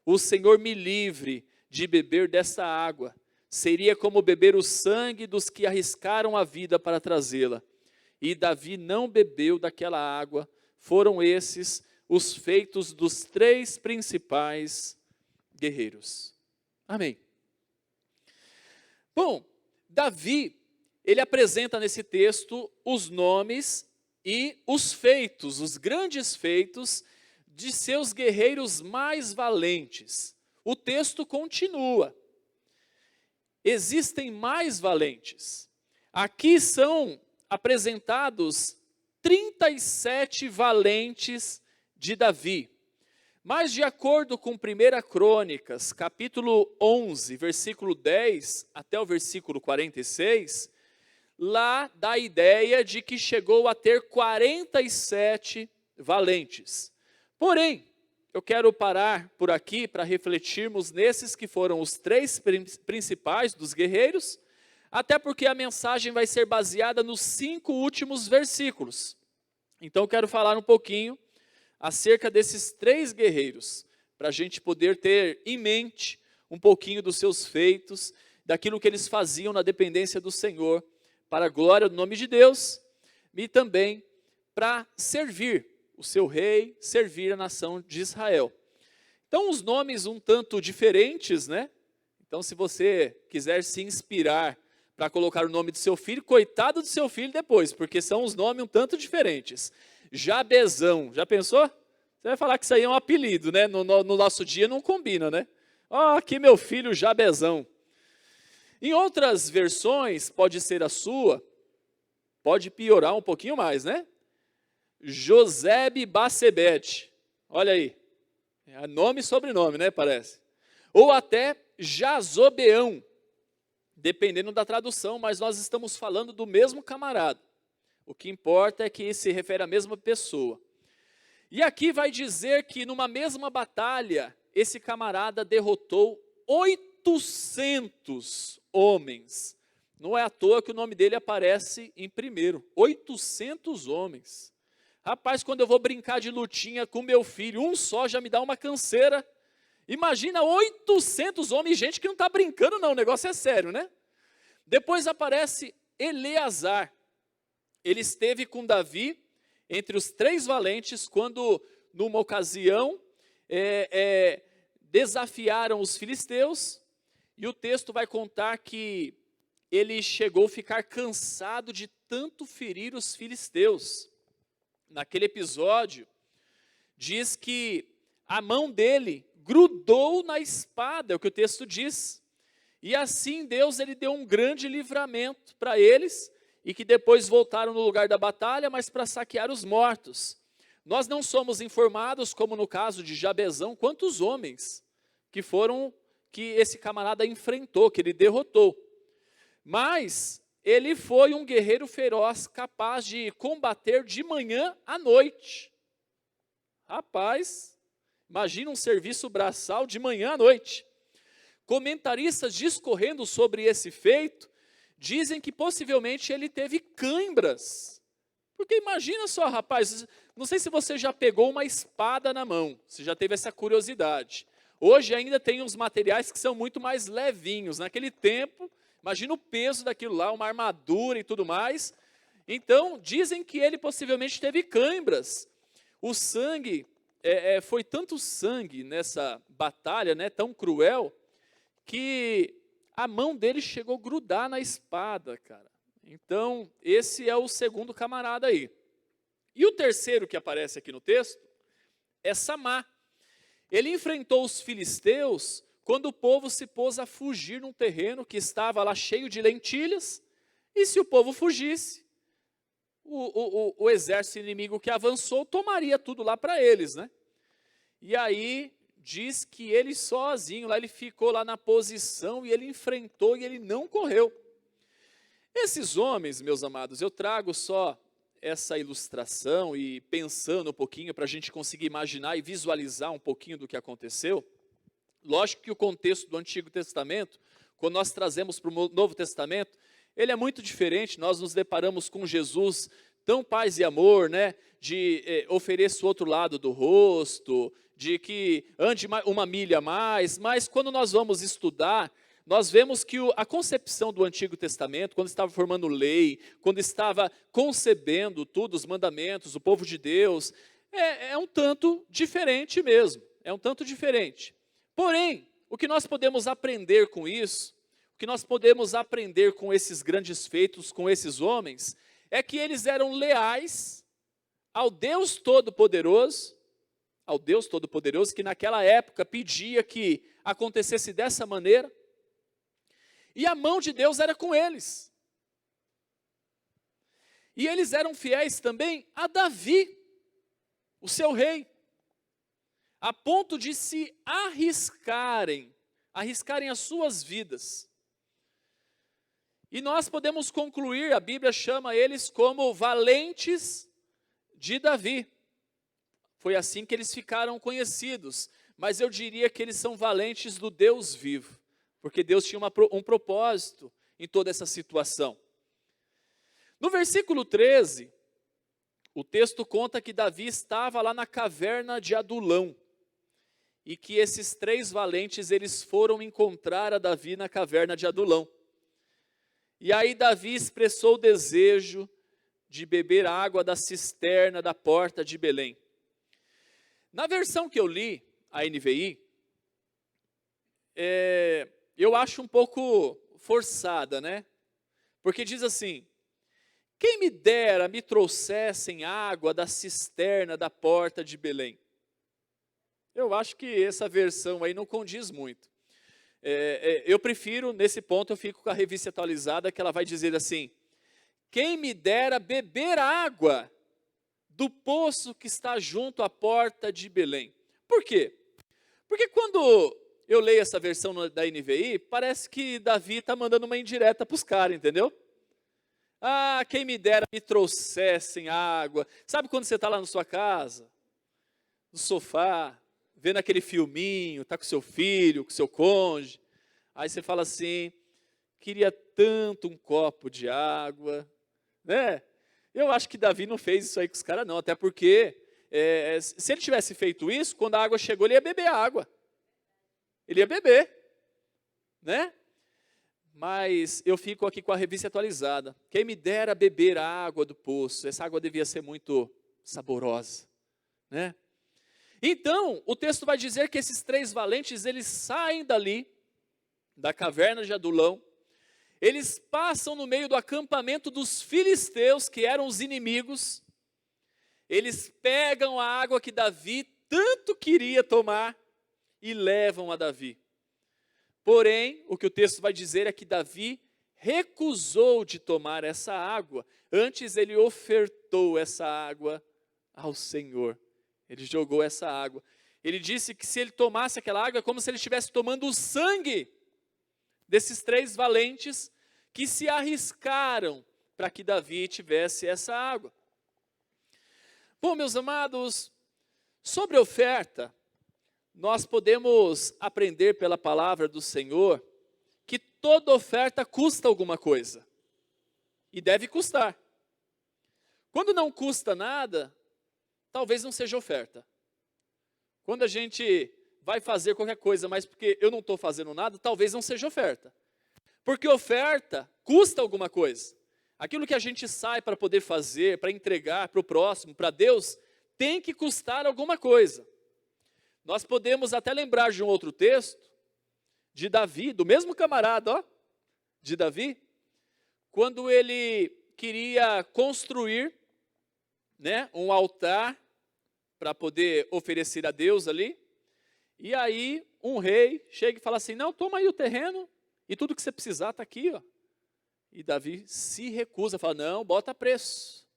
o Senhor me livre de beber dessa água. Seria como beber o sangue dos que arriscaram a vida para trazê-la. E Davi não bebeu daquela água. Foram esses os feitos dos 3 principais guerreiros. Amém. Bom, Davi, ele apresenta nesse texto os nomes e os feitos, os grandes feitos de seus guerreiros mais valentes. O texto continua. Existem mais valentes. Aqui são apresentados 37 valentes de Davi. Mas de acordo com 1 Crônicas, capítulo 11, versículo 10 até o versículo 46, lá dá a ideia de que chegou a ter 47 valentes. Porém, eu quero parar por aqui para refletirmos nesses que foram os 3 principais dos guerreiros, até porque a mensagem vai ser baseada nos 5 últimos versículos. Então eu quero falar um pouquinho acerca desses 3 guerreiros, para a gente poder ter em mente um pouquinho dos seus feitos, daquilo que eles faziam na dependência do Senhor, para a glória do nome de Deus, e também para servir o seu rei, servir a nação de Israel. Então, os nomes um tanto diferentes, né? Então, se você quiser se inspirar para colocar o nome do seu filho, coitado do seu filho depois, porque são os nomes um tanto diferentes. Jabezão, já pensou? Você vai falar que isso aí é um apelido, né? No nosso dia não combina, né? Ó, aqui meu filho Jabezão. Em outras versões, pode ser a sua, pode piorar um pouquinho mais, né? Josebe Bacebete, olha aí, é nome e sobrenome, né, parece. Ou até Jazobeão, dependendo da tradução, mas nós estamos falando do mesmo camarada. O que importa é que se refere à mesma pessoa. E aqui vai dizer que numa mesma batalha, esse camarada derrotou 800 homens. Não é à toa que o nome dele aparece em primeiro. 800 homens. Rapaz, quando eu vou brincar de lutinha com meu filho, um só já me dá uma canseira. Imagina 800 homens, gente que não está brincando não, o negócio é sério, né? Depois aparece Eleazar. Ele esteve com Davi, entre os 3 valentes, quando numa ocasião desafiaram os filisteus, e o texto vai contar que ele chegou a ficar cansado de tanto ferir os filisteus. Naquele episódio, diz que a mão dele grudou na espada, é o que o texto diz. E assim Deus ele deu um grande livramento para eles, e que depois voltaram no lugar da batalha, mas para saquear os mortos. Nós não somos informados, como no caso de Jabezão, quantos homens que esse camarada enfrentou, que ele derrotou. Mas ele foi um guerreiro feroz, capaz de combater de manhã à noite. Rapaz, imagina um serviço braçal de manhã à noite. Comentaristas discorrendo sobre esse feito, dizem que possivelmente ele teve cãibras. Porque imagina só, rapaz, não sei se você já pegou uma espada na mão, se já teve essa curiosidade. Hoje ainda tem uns materiais que são muito mais levinhos. Naquele tempo, imagina o peso daquilo lá, uma armadura e tudo mais. Então, dizem que ele possivelmente teve cãibras. O sangue, foi tanto sangue nessa batalha, né, tão cruel, que a mão dele chegou a grudar na espada, cara. Então, esse é o segundo camarada aí. E o terceiro que aparece aqui no texto é Samá. Ele enfrentou os filisteus quando o povo se pôs a fugir num terreno que estava lá cheio de lentilhas, e se o povo fugisse, o exército inimigo que avançou tomaria tudo lá para eles, né? E aí diz que ele sozinho, lá ele ficou lá na posição e ele enfrentou e ele não correu. Esses homens, meus amados, eu trago só essa ilustração e pensando um pouquinho para a gente conseguir imaginar e visualizar um pouquinho do que aconteceu. Lógico que o contexto do Antigo Testamento, quando nós trazemos para o Novo Testamento, ele é muito diferente. Nós nos deparamos com Jesus tão paz e amor, né? De ofereça o outro lado do rosto, de que ande uma milha a mais, mas quando nós vamos estudar, nós vemos que a concepção do Antigo Testamento, quando estava formando lei, quando estava concebendo tudo, os mandamentos, o povo de Deus, é um tanto diferente mesmo, é um tanto diferente. Porém, o que nós podemos aprender com isso, o que nós podemos aprender com esses grandes feitos, com esses homens, é que eles eram leais ao Deus Todo-Poderoso, que naquela época pedia que acontecesse dessa maneira, e a mão de Deus era com eles. E eles eram fiéis também a Davi, o seu rei, a ponto de se arriscarem as suas vidas. E nós podemos concluir, a Bíblia chama eles como valentes de Davi. Foi assim que eles ficaram conhecidos, mas eu diria que eles são valentes do Deus vivo. Porque Deus tinha um propósito em toda essa situação. No versículo 13, o texto conta que Davi estava lá na caverna de Adulão. E que esses 3 valentes, eles foram encontrar a Davi na caverna de Adulão. E aí Davi expressou o desejo de beber água da cisterna da porta de Belém. Na versão que eu li, a NVI, eu acho um pouco forçada, né? Porque diz assim: quem me dera me trouxessem água da cisterna da porta de Belém. Eu acho que essa versão aí não condiz muito. Eu prefiro, nesse ponto, eu fico com a revista atualizada, que ela vai dizer assim: quem me dera beber água do poço que está junto à porta de Belém. Por quê? Porque quando eu leio essa versão da NVI, parece que Davi está mandando uma indireta para os caras, entendeu? Ah, quem me dera me trouxessem água. Sabe quando você está lá na sua casa, no sofá, vendo aquele filminho, está com seu filho, com seu cônjuge, aí você fala assim: queria tanto um copo de água, né? Eu acho que Davi não fez isso aí com os caras não, até porque se ele tivesse feito isso, quando a água chegou, ele ia beber a água. Ele ia beber, né? Mas eu fico aqui com a revista atualizada. Quem me dera beber a água do poço, essa água devia ser muito saborosa, né? Então, o texto vai dizer que esses 3 valentes, eles saem dali, da caverna de Adulão, eles passam no meio do acampamento dos filisteus, que eram os inimigos, eles pegam a água que Davi tanto queria tomar, e levam a Davi. Porém, o que o texto vai dizer é que Davi recusou de tomar essa água. Antes ele ofertou essa água ao Senhor. Ele jogou essa água. Ele disse que se ele tomasse aquela água, é como se ele estivesse tomando o sangue desses 3 valentes que se arriscaram para que Davi tivesse essa água. Bom, meus amados, sobre oferta, nós podemos aprender pela palavra do Senhor que toda oferta custa alguma coisa. E deve custar. Quando não custa nada, talvez não seja oferta. Quando a gente vai fazer qualquer coisa, mas porque eu não estou fazendo nada, talvez não seja oferta. Porque oferta custa alguma coisa. Aquilo que a gente sai para poder fazer, para entregar para o próximo, para Deus, tem que custar alguma coisa. Nós podemos até lembrar de um outro texto, de Davi, do mesmo camarada, de Davi, quando ele queria construir, um altar para poder oferecer a Deus ali, e aí um rei chega e fala assim, não, toma aí o terreno, e tudo que você precisar está aqui, ó. E Davi se recusa, fala, não, bota preço.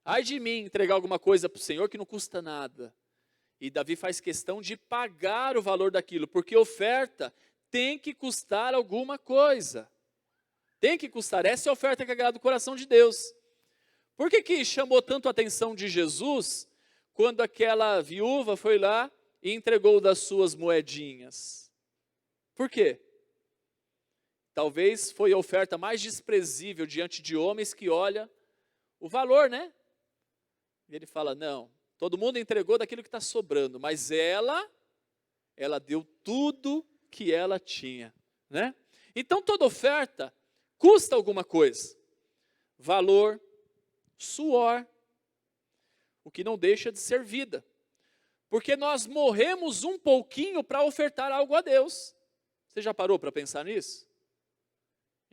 Ai de mim entregar alguma coisa para o Senhor que não custa nada. E Davi faz questão de pagar o valor daquilo, porque oferta tem que custar alguma coisa. Tem que custar, essa é a oferta que agrada o coração de Deus. Por que chamou tanto a atenção de Jesus, quando aquela viúva foi lá e entregou das suas moedinhas? Por quê? Talvez foi a oferta mais desprezível diante de homens que olha o valor, né? E ele fala, não, todo mundo entregou daquilo que está sobrando, mas ela deu tudo que ela tinha, né? Então toda oferta custa alguma coisa. Valor, suor, o que não deixa de ser vida. Porque nós morremos um pouquinho para ofertar algo a Deus. Você já parou para pensar nisso?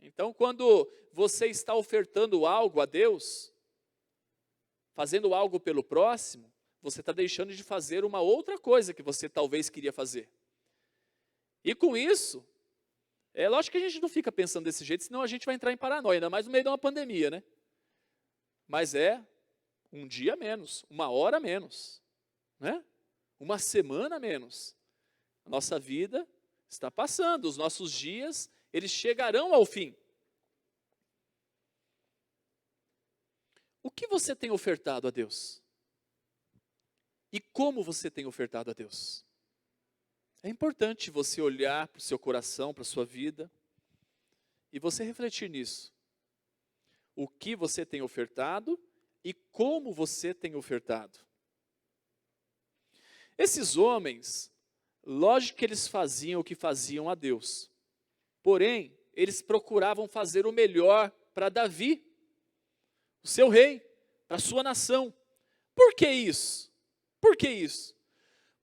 Então, quando você está ofertando algo a Deus, fazendo algo pelo próximo, você está deixando de fazer uma outra coisa que você talvez queria fazer. E com isso, é lógico que a gente não fica pensando desse jeito, senão a gente vai entrar em paranoia, ainda mais no meio de uma pandemia, né? Mas é um dia menos, uma hora menos, né? Uma semana menos. A nossa vida está passando, os nossos dias, eles chegarão ao fim. O que você tem ofertado a Deus? E como você tem ofertado a Deus? É importante você olhar para o seu coração, para a sua vida, e você refletir nisso. O que você tem ofertado e como você tem ofertado. Esses homens, lógico que eles faziam o que faziam a Deus. Porém, eles procuravam fazer o melhor para Davi, o seu rei, para a sua nação. Por que isso? Por que isso?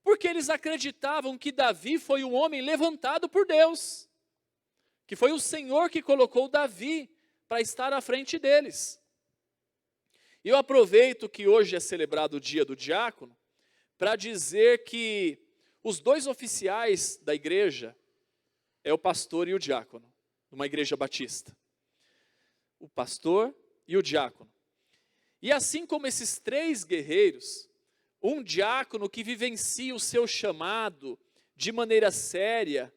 Porque eles acreditavam que Davi foi um homem levantado por Deus, que foi o Senhor que colocou Davi para estar à frente deles. E eu aproveito que hoje é celebrado o dia do diácono, para dizer que os 2 oficiais da igreja é o pastor e o diácono, numa igreja batista. O pastor e o diácono. E assim como esses 3 guerreiros, um diácono que vivencia o seu chamado de maneira séria,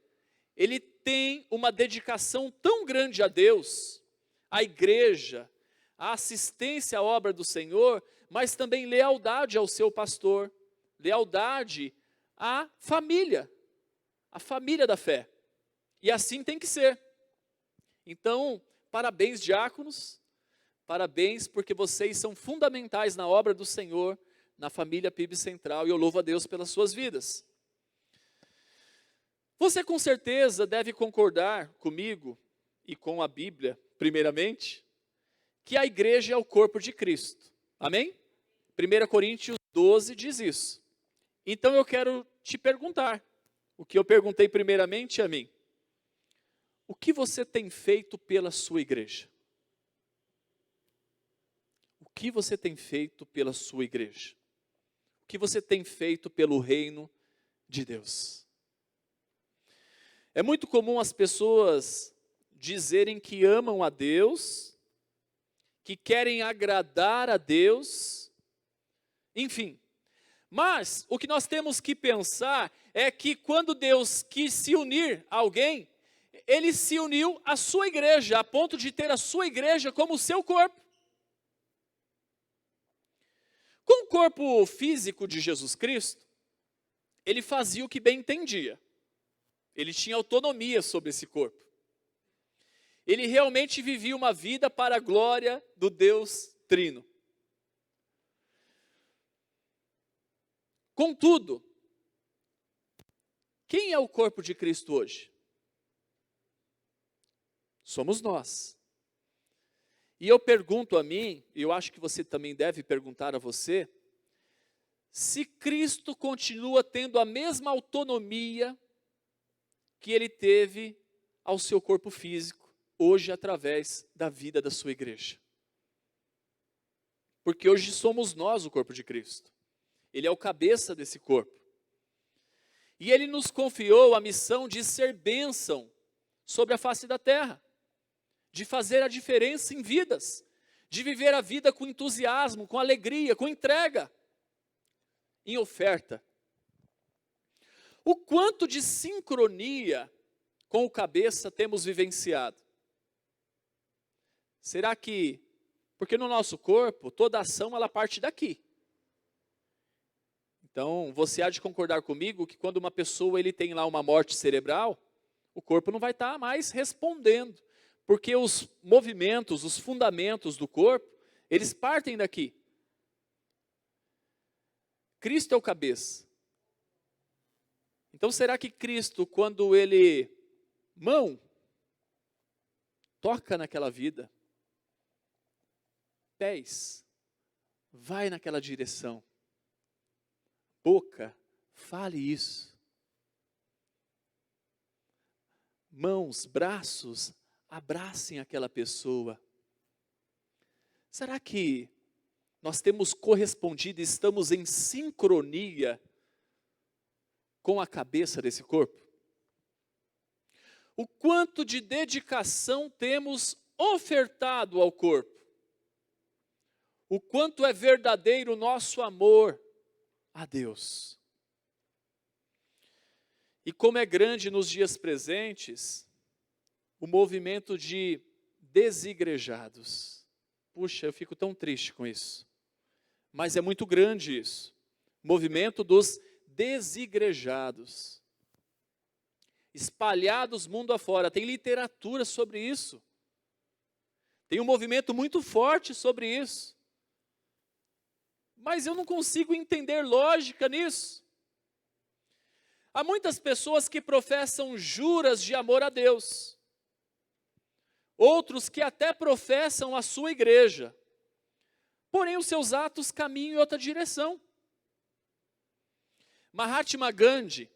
ele tem uma dedicação tão grande a Deus, à igreja, à assistência à obra do Senhor, mas também lealdade ao seu pastor, lealdade à família, a família da fé. E assim tem que ser. Então, parabéns, diáconos, parabéns porque vocês são fundamentais na obra do Senhor, na família PIB Central, e eu louvo a Deus pelas suas vidas. Você com certeza deve concordar comigo e com a Bíblia, primeiramente, que a igreja é o corpo de Cristo. Amém? 1 Coríntios 12 diz isso. Então eu quero te perguntar, o que eu perguntei primeiramente a mim. O que você tem feito pela sua igreja? O que você tem feito pela sua igreja? O que você tem feito pelo reino de Deus? É muito comum as pessoas dizerem que amam a Deus, que querem agradar a Deus, enfim. Mas o que nós temos que pensar é que quando Deus quis se unir a alguém, Ele se uniu à sua igreja, a ponto de ter a sua igreja como o seu corpo. Com o corpo físico de Jesus Cristo, Ele fazia o que bem entendia. Ele tinha autonomia sobre esse corpo. Ele realmente vivia uma vida para a glória do Deus Trino. Contudo, quem é o corpo de Cristo hoje? Somos nós. E eu pergunto a mim, e eu acho que você também deve perguntar a você, se Cristo continua tendo a mesma autonomia que Ele teve ao seu corpo físico, hoje através da vida da sua igreja. Porque hoje somos nós o corpo de Cristo. Ele é o cabeça desse corpo. E Ele nos confiou a missão de ser bênção sobre a face da terra, de fazer a diferença em vidas, de viver a vida com entusiasmo, com alegria, com entrega, em oferta. O quanto de sincronia com o cabeça temos vivenciado? Será que, porque no nosso corpo, toda ação ela parte daqui. Então, você há de concordar comigo que quando uma pessoa ele tem lá uma morte cerebral, o corpo não vai estar mais respondendo, porque os movimentos, os fundamentos do corpo, eles partem daqui. Cristo é o cabeça. Então, será que Cristo, quando Ele, toca naquela vida, pés, vai naquela direção, boca, fale isso, mãos, braços, abracem aquela pessoa. Será que nós temos correspondido e estamos em sincronia com a cabeça desse corpo? O quanto de dedicação temos ofertado ao corpo? O quanto é verdadeiro o nosso amor a Deus? E como é grande nos dias presentes o movimento de desigrejados. Puxa, eu fico tão triste com isso. Mas é muito grande isso. Movimento dos desigrejados. Espalhados mundo afora. Tem literatura sobre isso. Tem um movimento muito forte sobre isso. Mas eu não consigo entender lógica nisso. Há muitas pessoas que professam juras de amor a Deus. Outros que até professam a sua igreja. Porém, os seus atos caminham em outra direção. Mahatma Gandhi,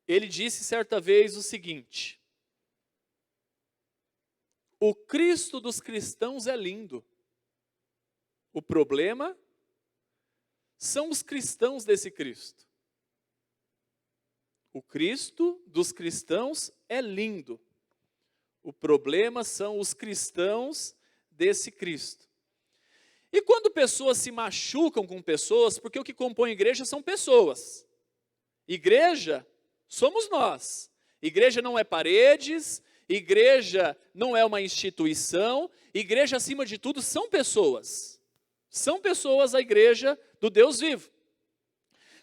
ele disse certa vez o seguinte: o Cristo dos cristãos é lindo. O problema são os cristãos desse Cristo. O Cristo dos cristãos é lindo. O problema são os cristãos desse Cristo. E quando pessoas se machucam com pessoas, porque o que compõe igreja são pessoas. Igreja somos nós. Igreja não é paredes, igreja não é uma instituição, igreja acima de tudo são pessoas. São pessoas a igreja do Deus vivo.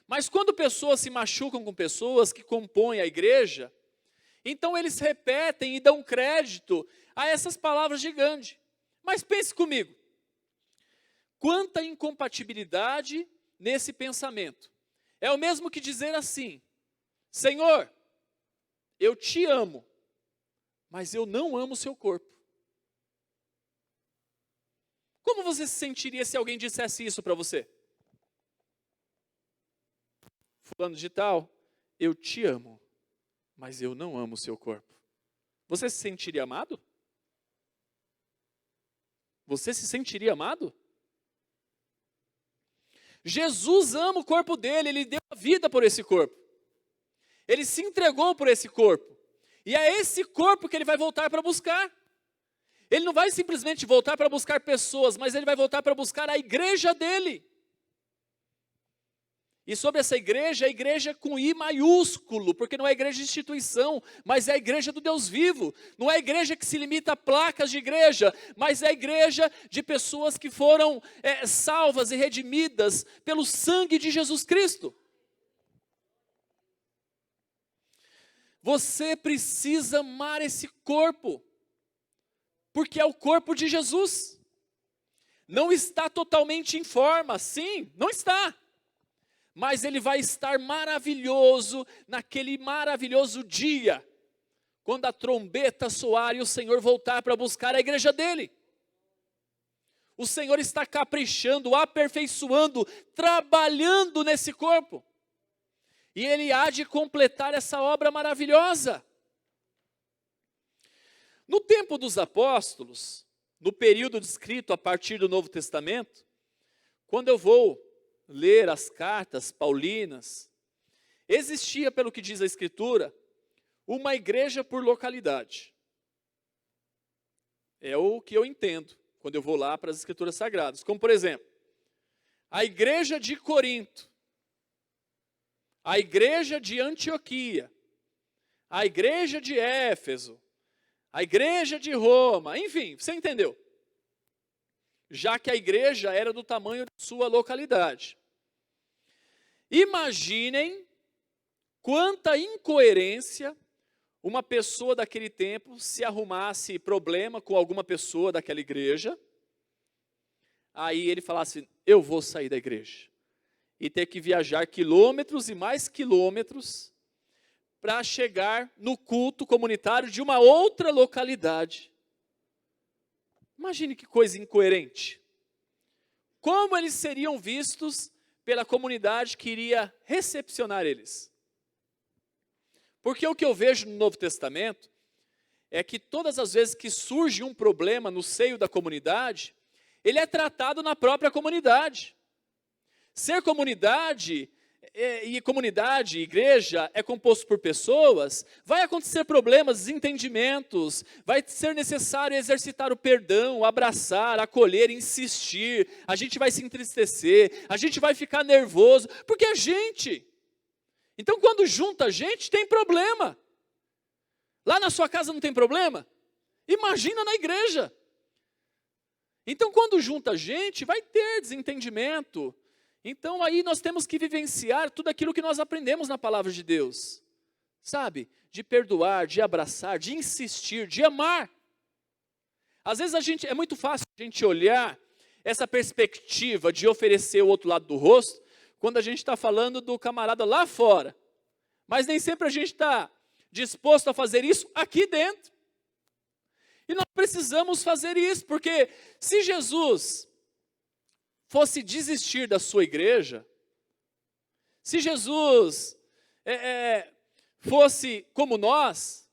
Mas quando pessoas se machucam com pessoas que compõem a igreja, então eles repetem e dão crédito a essas palavras de Gandhi. Mas pense comigo, quanta incompatibilidade nesse pensamento. É o mesmo que dizer assim: Senhor, eu te amo, mas eu não amo o seu corpo. Como você se sentiria se alguém dissesse isso para você? Fulano de tal, eu te amo, mas eu não amo o seu corpo. Você se sentiria amado? Você se sentiria amado? Jesus ama o corpo dele, ele deu a vida por esse corpo. Ele se entregou por esse corpo. E é esse corpo que ele vai voltar para buscar. Ele não vai simplesmente voltar para buscar pessoas, mas ele vai voltar para buscar a igreja dele. E sobre essa igreja, a igreja com I maiúsculo, porque não é igreja de instituição, mas é a igreja do Deus vivo. Não é a igreja que se limita a placas de igreja, mas é a igreja de pessoas que foram salvas e redimidas pelo sangue de Jesus Cristo. Você precisa amar esse corpo, porque é o corpo de Jesus. Não está totalmente em forma, sim, não está. Mas ele vai estar maravilhoso naquele maravilhoso dia, quando a trombeta soar e o Senhor voltar para buscar a igreja dele. O Senhor está caprichando, aperfeiçoando, trabalhando nesse corpo. E ele há de completar essa obra maravilhosa. No tempo dos apóstolos, no período descrito a partir do Novo Testamento, quando eu vou ler as cartas paulinas, existia, pelo que diz a Escritura, uma igreja por localidade. É o que eu entendo quando eu vou lá para as Escrituras Sagradas. Como, por exemplo, a igreja de Corinto, a igreja de Antioquia, a igreja de Éfeso, a igreja de Roma, enfim, você entendeu? Já que a igreja era do tamanho da sua localidade. Imaginem quanta incoerência uma pessoa daquele tempo, se arrumasse problema com alguma pessoa daquela igreja, aí ele falasse, eu vou sair da igreja. E ter que viajar quilômetros e mais quilômetros para chegar no culto comunitário de uma outra localidade. Imagine que coisa incoerente. Como eles seriam vistos pela comunidade que iria recepcionar eles? Porque o que eu vejo no Novo Testamento é que todas as vezes que surge um problema no seio da comunidade, ele é tratado na própria comunidade. Ser comunidade igreja, é composto por pessoas, vai acontecer problemas, desentendimentos, vai ser necessário exercitar o perdão, abraçar, acolher, insistir, a gente vai se entristecer, a gente vai ficar nervoso, porque é gente. Então quando junta gente, tem problema. Lá na sua casa não tem problema? Imagina na igreja. Então quando junta gente, vai ter desentendimento. Então aí nós temos que vivenciar tudo aquilo que nós aprendemos na palavra de Deus. Sabe? De perdoar, de abraçar, de insistir, de amar. Às vezes é muito fácil a gente olhar essa perspectiva de oferecer o outro lado do rosto, quando a gente está falando do camarada lá fora. Mas nem sempre a gente está disposto a fazer isso aqui dentro. E nós precisamos fazer isso, porque se Jesus fosse desistir da sua igreja, se Jesus fosse como nós,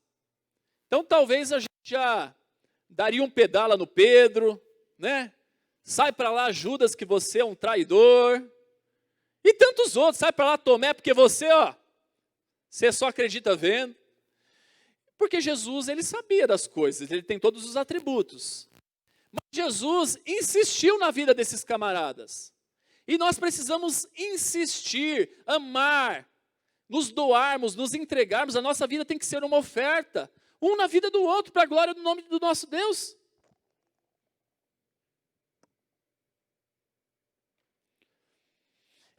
então talvez a gente já daria um pedala no Pedro, né? Sai para lá, Judas, que você é um traidor, e tantos outros, sai para lá, Tomé, porque você só acredita vendo. Porque Jesus, ele sabia das coisas, ele tem todos os atributos. Mas Jesus insistiu na vida desses camaradas. E nós precisamos insistir, amar, nos doarmos, nos entregarmos. A nossa vida tem que ser uma oferta, um na vida do outro, para a glória do nome do nosso Deus.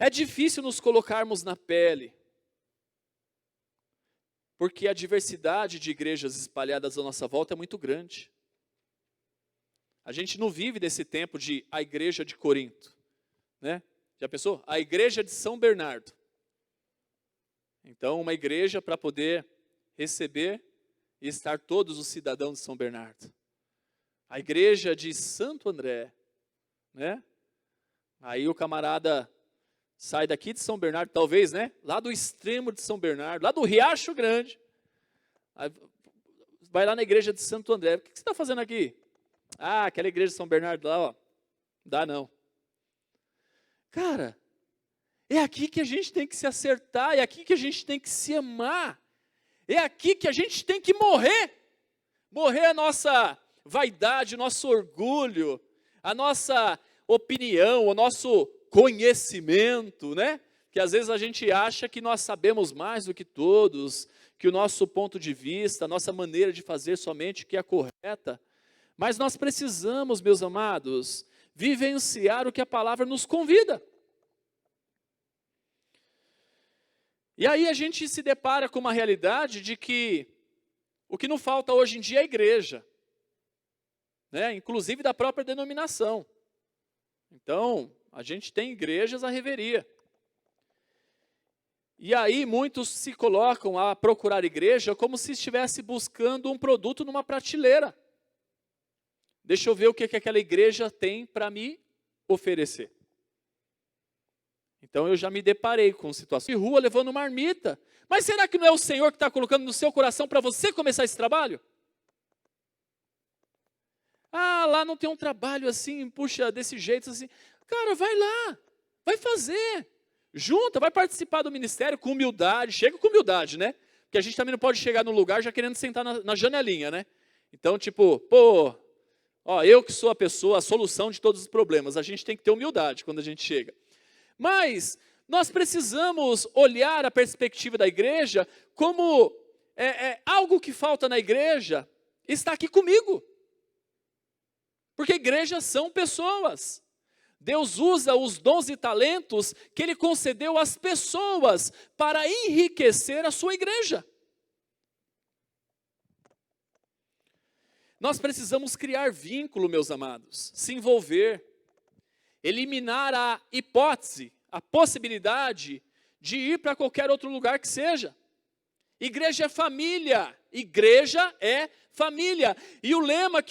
É difícil nos colocarmos na pele, porque a diversidade de igrejas espalhadas à nossa volta é muito grande. A gente não vive desse tempo de a igreja de Corinto, né? Já pensou? A igreja de São Bernardo. Então, uma igreja para poder receber e estar todos os cidadãos de São Bernardo. A igreja de Santo André, né? Aí o camarada sai daqui de São Bernardo, talvez, né? Lá do extremo de São Bernardo, lá do Riacho Grande. Aí vai lá na igreja de Santo André. O que você está fazendo aqui? Ah, aquela igreja de São Bernardo lá, ó. Dá não. Cara, é aqui que a gente tem que se acertar, é aqui que a gente tem que se amar. É aqui que a gente tem que morrer. Morrer a nossa vaidade, o nosso orgulho, a nossa opinião, o nosso conhecimento, né? Que às vezes a gente acha que nós sabemos mais do que todos, que o nosso ponto de vista, a nossa maneira de fazer somente que é correta. Mas nós precisamos, meus amados, vivenciar o que a palavra nos convida. E aí a gente se depara com uma realidade de que o que não falta hoje em dia é a igreja, né? Inclusive da própria denominação. Então, a gente tem igrejas à reveria. E aí muitos se colocam a procurar igreja como se estivesse buscando um produto numa prateleira. Deixa eu ver o que aquela igreja tem para me oferecer. Então eu já me deparei com situações de rua levando marmita. Mas será que não é o Senhor que está colocando no seu coração para você começar esse trabalho? Ah, lá não tem um trabalho assim, puxa, desse jeito assim. Cara, vai lá, vai fazer. Junta, vai participar do ministério com humildade. Chega com humildade, né? Porque a gente também não pode chegar no lugar já querendo sentar na janelinha, né? Então, tipo, pô, ó, eu que sou a pessoa, a solução de todos os problemas. A gente tem que ter humildade quando a gente chega. Mas nós precisamos olhar a perspectiva da igreja como algo que falta na igreja está aqui comigo. Porque igrejas são pessoas. Deus usa os dons e talentos que Ele concedeu às pessoas para enriquecer a sua igreja. Nós precisamos criar vínculo, meus amados, se envolver, eliminar a hipótese, a possibilidade de ir para qualquer outro lugar que seja. Igreja é família, igreja é família. E o lema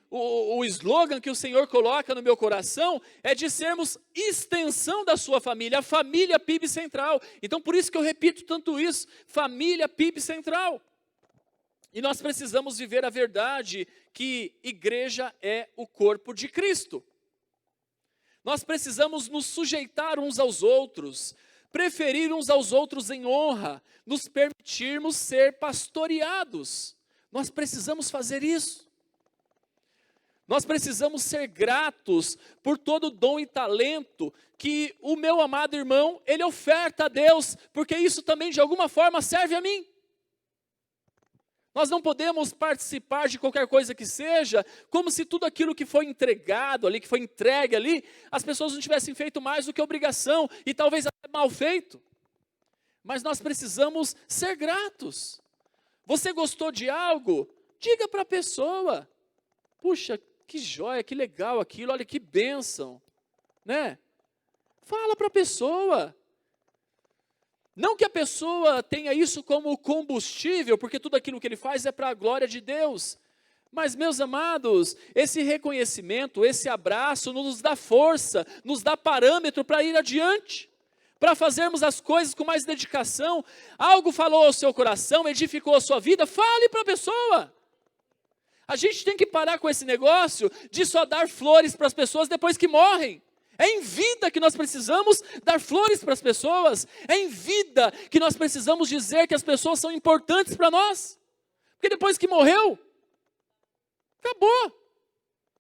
o slogan que o Senhor coloca no meu coração é de sermos extensão da sua família, a família PIB Central. Então por isso que eu repito tanto isso, família PIB Central. E nós precisamos viver a verdade que igreja é o corpo de Cristo. Nós precisamos nos sujeitar uns aos outros, preferir uns aos outros em honra, nos permitirmos ser pastoreados. Nós precisamos fazer isso. Nós precisamos ser gratos por todo o dom e talento que o meu amado irmão, ele oferta a Deus, porque isso também de alguma forma serve a mim. Nós não podemos participar de qualquer coisa que seja, como se tudo aquilo que foi entregado ali, que foi entregue ali, as pessoas não tivessem feito mais do que obrigação, e talvez até mal feito. Mas nós precisamos ser gratos. Você gostou de algo? Diga para a pessoa. Puxa, que joia, que legal aquilo, olha que bênção, né? Fala para a pessoa. Não que a pessoa tenha isso como combustível, porque tudo aquilo que ele faz é para a glória de Deus. Mas, meus amados, esse reconhecimento, esse abraço nos dá força, nos dá parâmetro para ir adiante, para fazermos as coisas com mais dedicação. Algo falou ao seu coração, edificou a sua vida, fale para a pessoa. A gente tem que parar com esse negócio de só dar flores para as pessoas depois que morrem. É em vida que nós precisamos dar flores para as pessoas. É em vida que nós precisamos dizer que as pessoas são importantes para nós. Porque depois que morreu, acabou.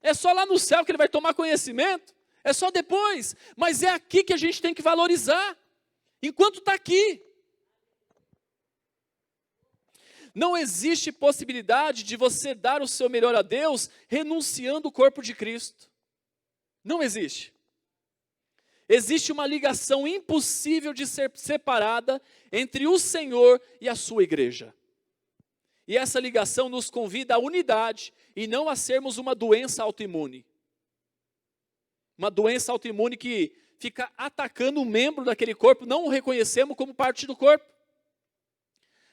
É só lá no céu que ele vai tomar conhecimento. É só depois. Mas é aqui que a gente tem que valorizar. Enquanto está aqui. Não existe possibilidade de você dar o seu melhor a Deus renunciando o corpo de Cristo. Não existe. Existe uma ligação impossível de ser separada entre o Senhor e a sua igreja. E essa ligação nos convida à unidade e não a sermos uma doença autoimune. Uma doença autoimune que fica atacando um membro daquele corpo, não o reconhecemos como parte do corpo.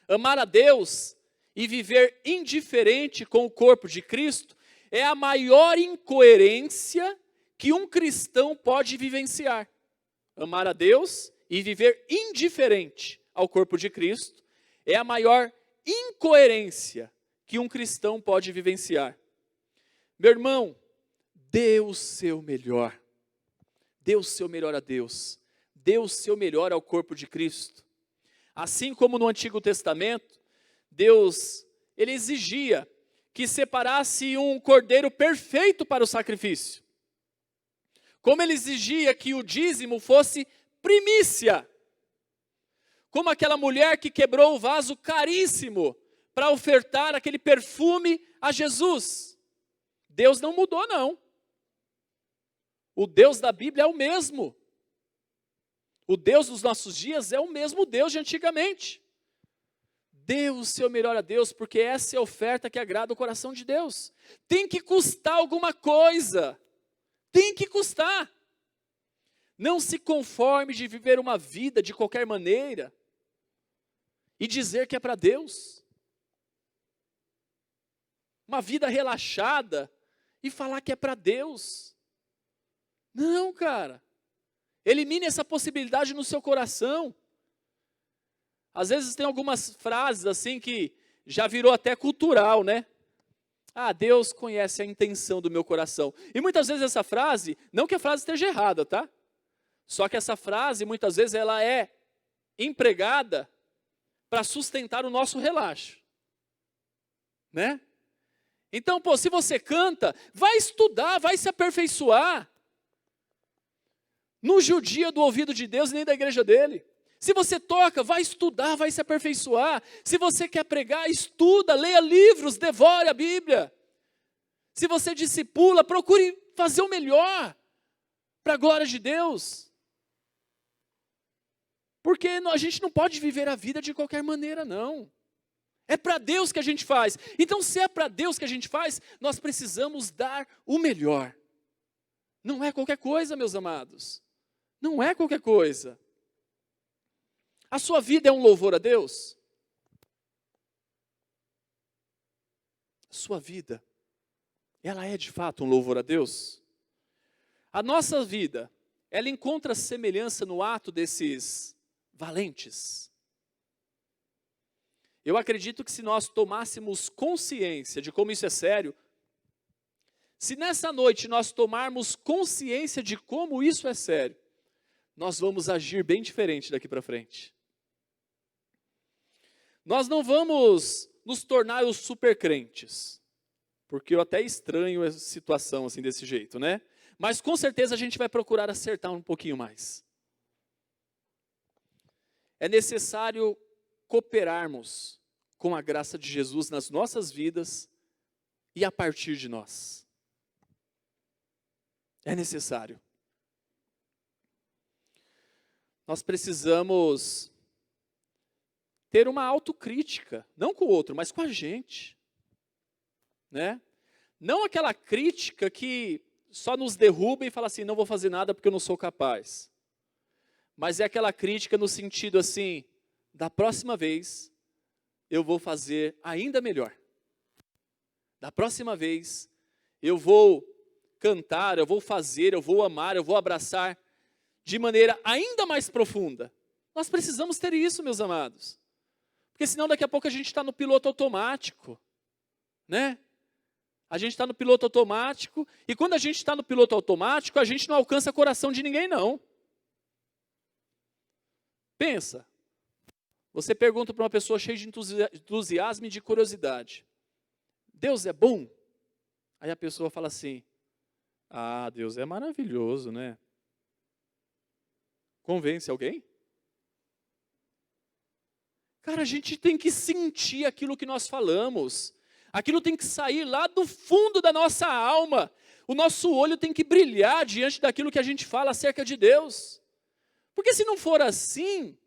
Amar a Deus e viver indiferente com o corpo de Cristo é a maior incoerência que um cristão pode vivenciar. Amar a Deus e viver indiferente ao corpo de Cristo é a maior incoerência que um cristão pode vivenciar. Meu irmão, dê o seu melhor. Dê o seu melhor a Deus. Dê o seu melhor ao corpo de Cristo. Assim como no Antigo Testamento, Deus, ele exigia que separasse um cordeiro perfeito para o sacrifício. Como ele exigia que o dízimo fosse primícia. Como aquela mulher que quebrou o vaso caríssimo para ofertar aquele perfume a Jesus. Deus não mudou, não. O Deus da Bíblia é o mesmo. O Deus dos nossos dias é o mesmo Deus de antigamente. Dê o seu melhor a Deus, porque essa é a oferta que agrada o coração de Deus. Tem que custar alguma coisa. Tem que custar. Não se conforme de viver uma vida de qualquer maneira e dizer que é para Deus. Uma vida relaxada e falar que é para Deus. Não, cara. Elimine essa possibilidade no seu coração. Às vezes tem algumas frases assim que já virou até cultural, né? Ah, Deus conhece a intenção do meu coração. E muitas vezes essa frase, não que a frase esteja errada, tá? Só que essa frase, muitas vezes, ela é empregada para sustentar o nosso relaxo. Né? Então, pô, se você canta, vai estudar, vai se aperfeiçoar. Não judia do ouvido de Deus nem da igreja dele. Se você toca, vai estudar, vai se aperfeiçoar. Se você quer pregar, estuda, leia livros, devore a Bíblia. Se você discipula, procure fazer o melhor para a glória de Deus. Porque a gente não pode viver a vida de qualquer maneira, não. É para Deus que a gente faz. Então, se é para Deus que a gente faz, nós precisamos dar o melhor. Não é qualquer coisa, meus amados. Não é qualquer coisa. A sua vida é um louvor a Deus? A sua vida, ela é de fato um louvor a Deus? A nossa vida, ela encontra semelhança no ato desses valentes. Eu acredito que se nós tomássemos consciência de como isso é sério, se nessa noite nós tomarmos consciência de como isso é sério, nós vamos agir bem diferente daqui para frente. Nós não vamos nos tornar os super crentes, porque eu até estranho a situação assim desse jeito, né? Mas com certeza a gente vai procurar acertar um pouquinho mais. É necessário cooperarmos com a graça de Jesus nas nossas vidas e a partir de nós. É necessário. Nós precisamos ter uma autocrítica, não com o outro, mas com a gente. Né? Não aquela crítica que só nos derruba e fala assim, não vou fazer nada porque eu não sou capaz. Mas é aquela crítica no sentido assim, da próxima vez eu vou fazer ainda melhor. Da próxima vez eu vou cantar, eu vou fazer, eu vou amar, eu vou abraçar de maneira ainda mais profunda. Nós precisamos ter isso, meus amados. Porque senão daqui a pouco a gente está no piloto automático. Né? A gente está no piloto automático, e quando a gente está no piloto automático, a gente não alcança o coração de ninguém, não. Pensa, você pergunta para uma pessoa cheia de entusiasmo e de curiosidade, Deus é bom? Aí a pessoa fala assim, ah, Deus é maravilhoso, né? Convence alguém? Cara, a gente tem que sentir aquilo que nós falamos. Aquilo tem que sair lá do fundo da nossa alma. O nosso olho tem que brilhar diante daquilo que a gente fala acerca de Deus. Porque se não for assim,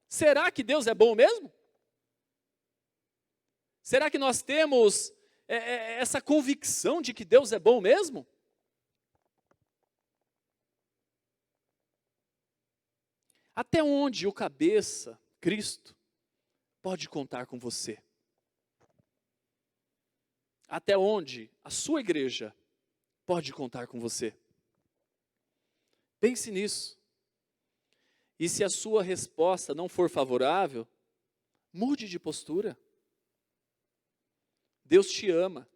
será que Deus é bom mesmo? Será que nós temos essa convicção de que Deus é bom mesmo? Até onde o cabeça, Cristo, pode contar com você? Até onde a sua igreja pode contar com você? Pense nisso. E se a sua resposta não for favorável, mude de postura. Deus te ama.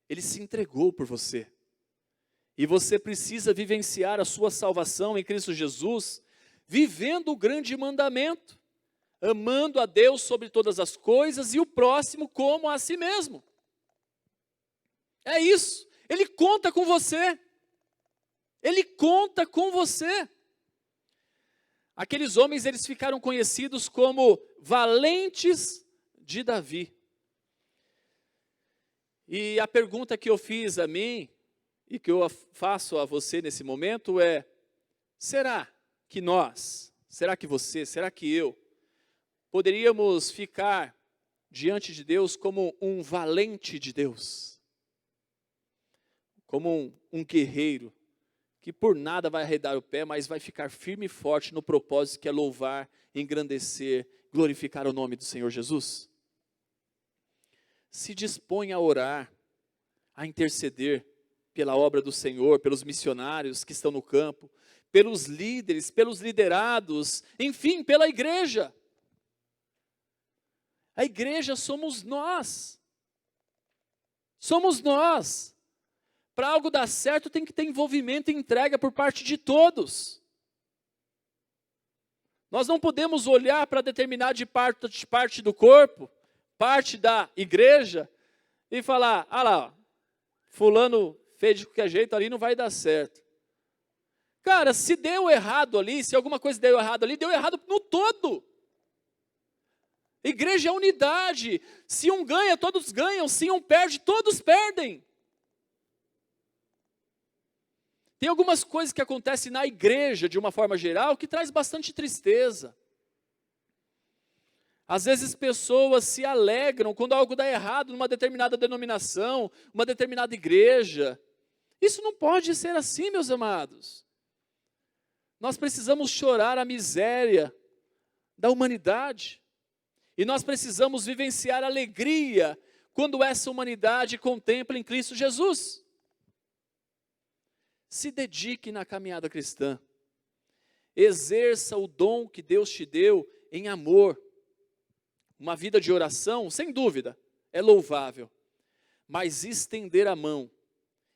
Ele se entregou por você. E você precisa vivenciar a sua salvação em Cristo Jesus, vivendo o grande mandamento. amando a Deus sobre todas as coisas e o próximo como a si mesmo. É isso. Ele conta com você. Ele conta com você. Aqueles homens, eles ficaram conhecidos como valentes de Davi. E a pergunta que eu fiz a mim, e que eu faço a você nesse momento é: será que nós, será que você, será que eu, poderíamos ficar diante de Deus como um valente de Deus? Como um guerreiro, que por nada vai arredar o pé, mas vai ficar firme e forte no propósito que é louvar, engrandecer, glorificar o nome do Senhor Jesus? Se dispõe a orar, a interceder pela obra do Senhor, pelos missionários que estão no campo, pelos líderes, pelos liderados, enfim, pela igreja. A igreja somos nós. Somos nós. Para algo dar certo tem que ter envolvimento e entrega por parte de todos. Nós não podemos olhar para determinada parte do corpo, parte da igreja, e falar: ah lá, fulano fez de qualquer jeito ali, não vai dar certo. Cara, se deu errado ali, se alguma coisa deu errado ali, deu errado no todo. Igreja é unidade. Se um ganha, todos ganham. Se um perde, todos perdem. Tem algumas coisas que acontecem na igreja, de uma forma geral, que traz bastante tristeza. Às vezes pessoas se alegram quando algo dá errado numa determinada denominação, uma determinada igreja. Isso não pode ser assim, meus amados. Nós precisamos chorar a miséria da humanidade. E nós precisamos vivenciar alegria quando essa humanidade contempla em Cristo Jesus. Se dedique na caminhada cristã. Exerça o dom que Deus te deu em amor. Uma vida de oração, sem dúvida, é louvável. Mas estender a mão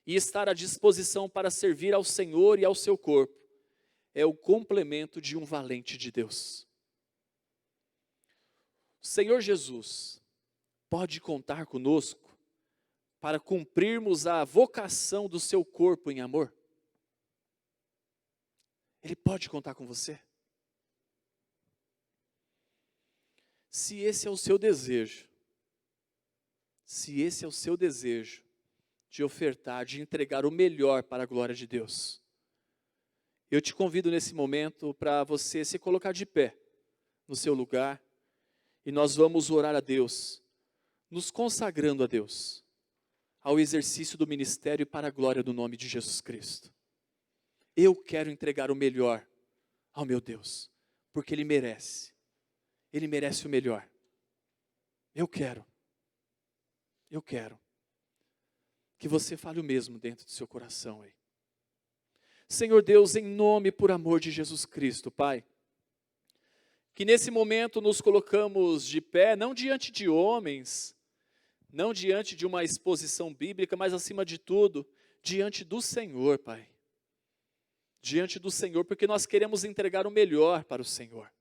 e estar à disposição para servir ao Senhor e ao seu corpo é o complemento de um valente de Deus. O Senhor Jesus pode contar conosco para cumprirmos a vocação do seu corpo em amor? Ele pode contar com você? Se esse é o seu desejo, se esse é o seu desejo de ofertar, de entregar o melhor para a glória de Deus, eu te convido nesse momento para você se colocar de pé no seu lugar e nós vamos orar a Deus, nos consagrando a Deus, ao exercício do ministério para a glória do nome de Jesus Cristo. Eu quero entregar o melhor ao meu Deus, porque Ele merece o melhor. Eu quero que você fale o mesmo dentro do seu coração aí. Senhor Deus, em nome e por amor de Jesus Cristo, Pai, que nesse momento nos colocamos de pé, não diante de homens, não diante de uma exposição bíblica, mas acima de tudo, diante do Senhor, Pai. Diante do Senhor, porque nós queremos entregar o melhor para o Senhor.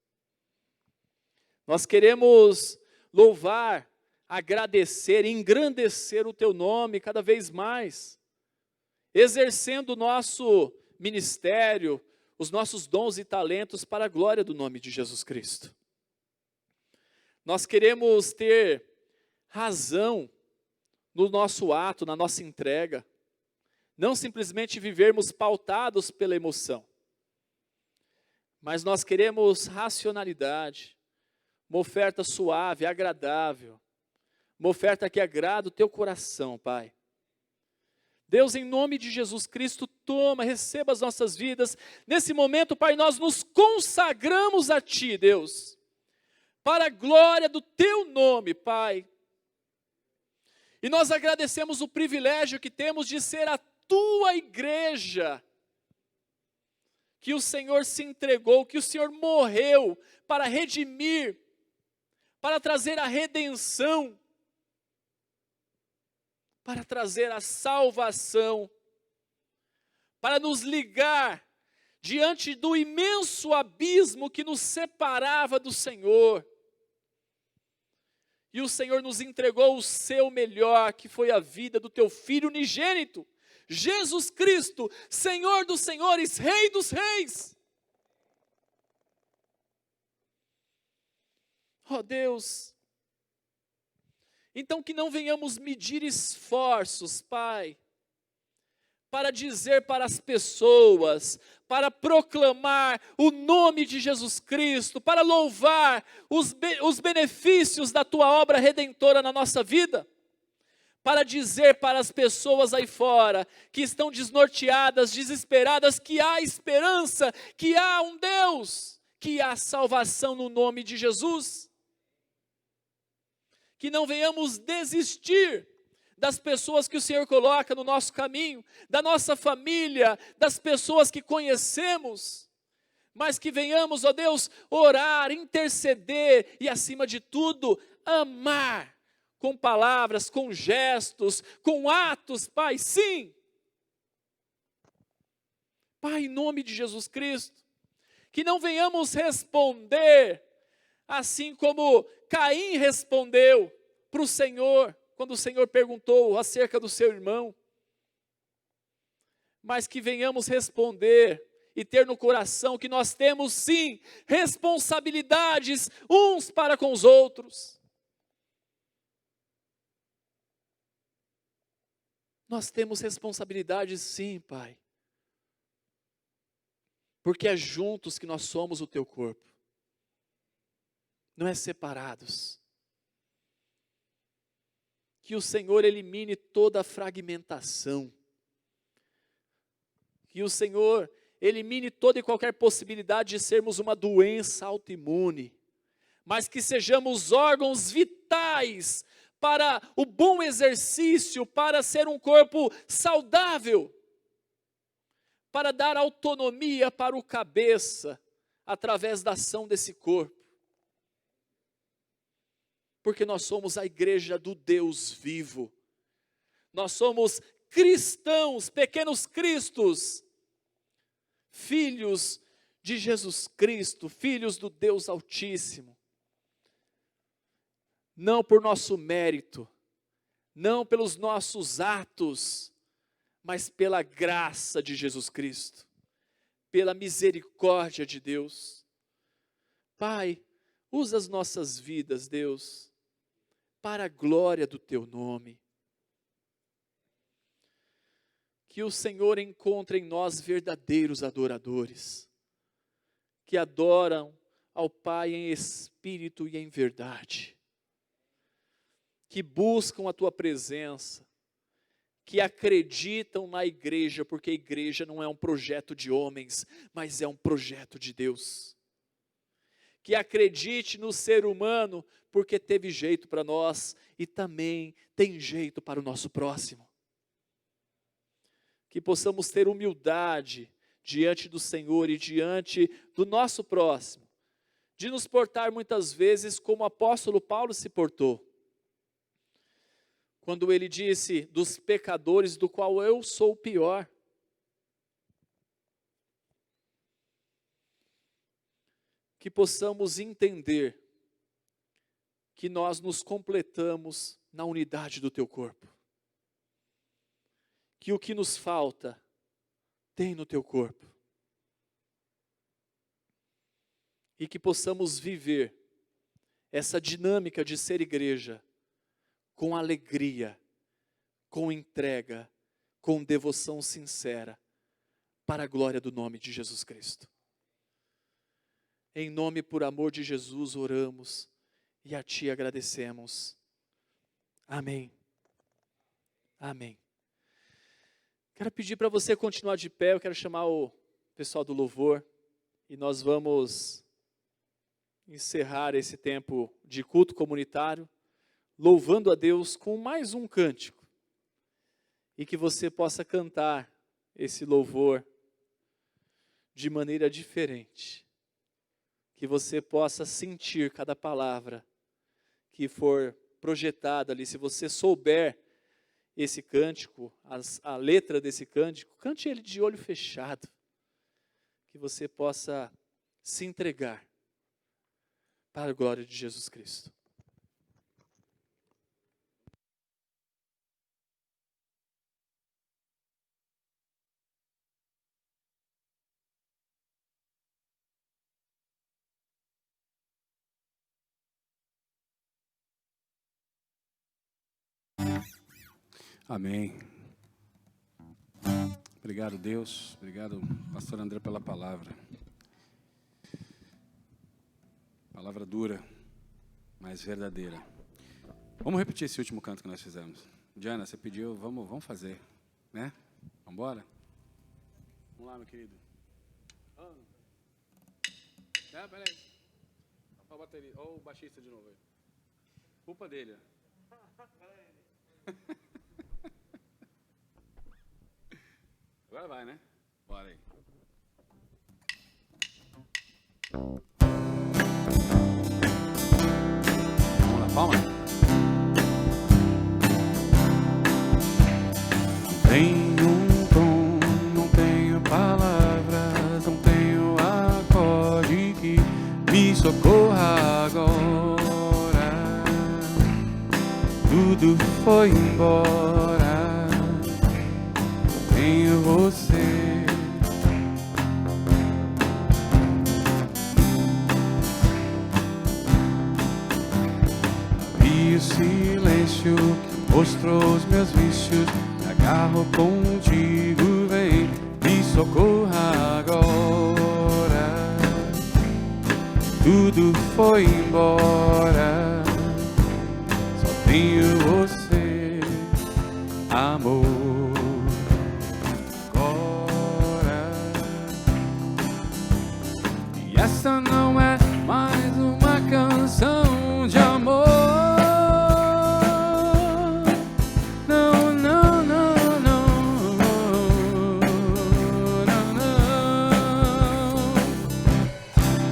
Nós queremos louvar, agradecer, engrandecer o Teu nome cada vez mais, exercendo o nosso ministério, os nossos dons e talentos para a glória do nome de Jesus Cristo. Nós queremos ter razão no nosso ato, na nossa entrega, não simplesmente vivermos pautados pela emoção, mas nós queremos racionalidade, uma oferta suave, agradável, uma oferta que agrada o Teu coração, Pai. Deus, em nome de Jesus Cristo, toma, receba as nossas vidas. Nesse momento, Pai, nós nos consagramos a Ti, Deus, para a glória do Teu nome, Pai. E nós agradecemos o privilégio que temos de ser a Tua igreja, que o Senhor se entregou, que o Senhor morreu para redimir, para trazer a redenção, para trazer a salvação, para nos ligar diante do imenso abismo que nos separava do Senhor. E o Senhor nos entregou o seu melhor, que foi a vida do teu Filho unigênito, Jesus Cristo, Senhor dos senhores, Rei dos reis. Ó Deus, então que não venhamos medir esforços, Pai, para dizer para as pessoas, para proclamar o nome de Jesus Cristo, para louvar os benefícios da Tua obra redentora na nossa vida, para dizer para as pessoas aí fora, que estão desnorteadas, desesperadas, que há esperança, que há um Deus, que há salvação no nome de Jesus. Que não venhamos desistir das pessoas que o Senhor coloca no nosso caminho, da nossa família, das pessoas que conhecemos, mas que venhamos, ó Deus, orar, interceder e, acima de tudo, amar com palavras, com gestos, com atos, Pai, sim. Pai, em nome de Jesus Cristo, que não venhamos responder assim como Caim respondeu para o Senhor, quando o Senhor perguntou acerca do seu irmão, mas que venhamos responder e ter no coração que nós temos sim responsabilidades uns para com os outros. Nós temos responsabilidades sim, Pai, porque é juntos que nós somos o teu corpo, não é separados. Que o Senhor elimine toda a fragmentação, que o Senhor elimine toda e qualquer possibilidade de sermos uma doença autoimune, mas que sejamos órgãos vitais para o bom exercício, para ser um corpo saudável, para dar autonomia para o cabeça, através da ação desse corpo. Porque nós somos a igreja do Deus vivo, nós somos cristãos, pequenos cristos, filhos de Jesus Cristo, filhos do Deus Altíssimo, não por nosso mérito, não pelos nossos atos, mas pela graça de Jesus Cristo, pela misericórdia de Deus. Pai, usa as nossas vidas, Deus, para a glória do Teu nome. Que o Senhor encontre em nós verdadeiros adoradores, que adoram ao Pai em espírito e em verdade, que buscam a Tua presença, que acreditam na igreja, porque a igreja não é um projeto de homens, mas é um projeto de Deus. Que acredite no ser humano, porque teve jeito para nós e também tem jeito para o nosso próximo. Que possamos ter humildade diante do Senhor e diante do nosso próximo, de nos portar muitas vezes como o apóstolo Paulo se portou, quando ele disse, dos pecadores do qual eu sou o pior. Que possamos entender que nós nos completamos na unidade do Teu corpo. Que o que nos falta, tem no Teu corpo. E que possamos viver essa dinâmica de ser igreja, com alegria, com entrega, com devoção sincera, para a glória do nome de Jesus Cristo. Em nome e por amor de Jesus oramos e a Ti agradecemos. Amém. Amém. Quero pedir para você continuar de pé, eu quero chamar o pessoal do louvor e nós vamos encerrar esse tempo de culto comunitário, louvando a Deus com mais um cântico, e que você possa cantar esse louvor de maneira diferente, que você possa sentir cada palavra que for projetada ali. Se você souber esse cântico, a letra desse cântico, cante ele de olho fechado, que você possa se entregar para a glória de Jesus Cristo. Amém. Obrigado, Deus. Obrigado, pastor André, pela palavra. Palavra dura, mas verdadeira. Vamos repetir esse último canto que nós fizemos. Diana, você pediu, vamos fazer, né? Vamos embora? Vamos lá, meu querido. Peraí. Olha a bateria. Olha o baixista de novo aí. Culpa dele. Agora vai, né? Bora aí. Vamos lá, palma. Tenho um dom, não tenho palavras, não tenho acorde que me socorra agora. Tudo foi embora, tenho você. Vi o silêncio que mostrou os meus vícios. Me agarro contigo, vem, me socorra agora. Tudo foi embora, só tenho você, amor. Essa não é mais uma canção de amor. Não, não, não, não, não, não.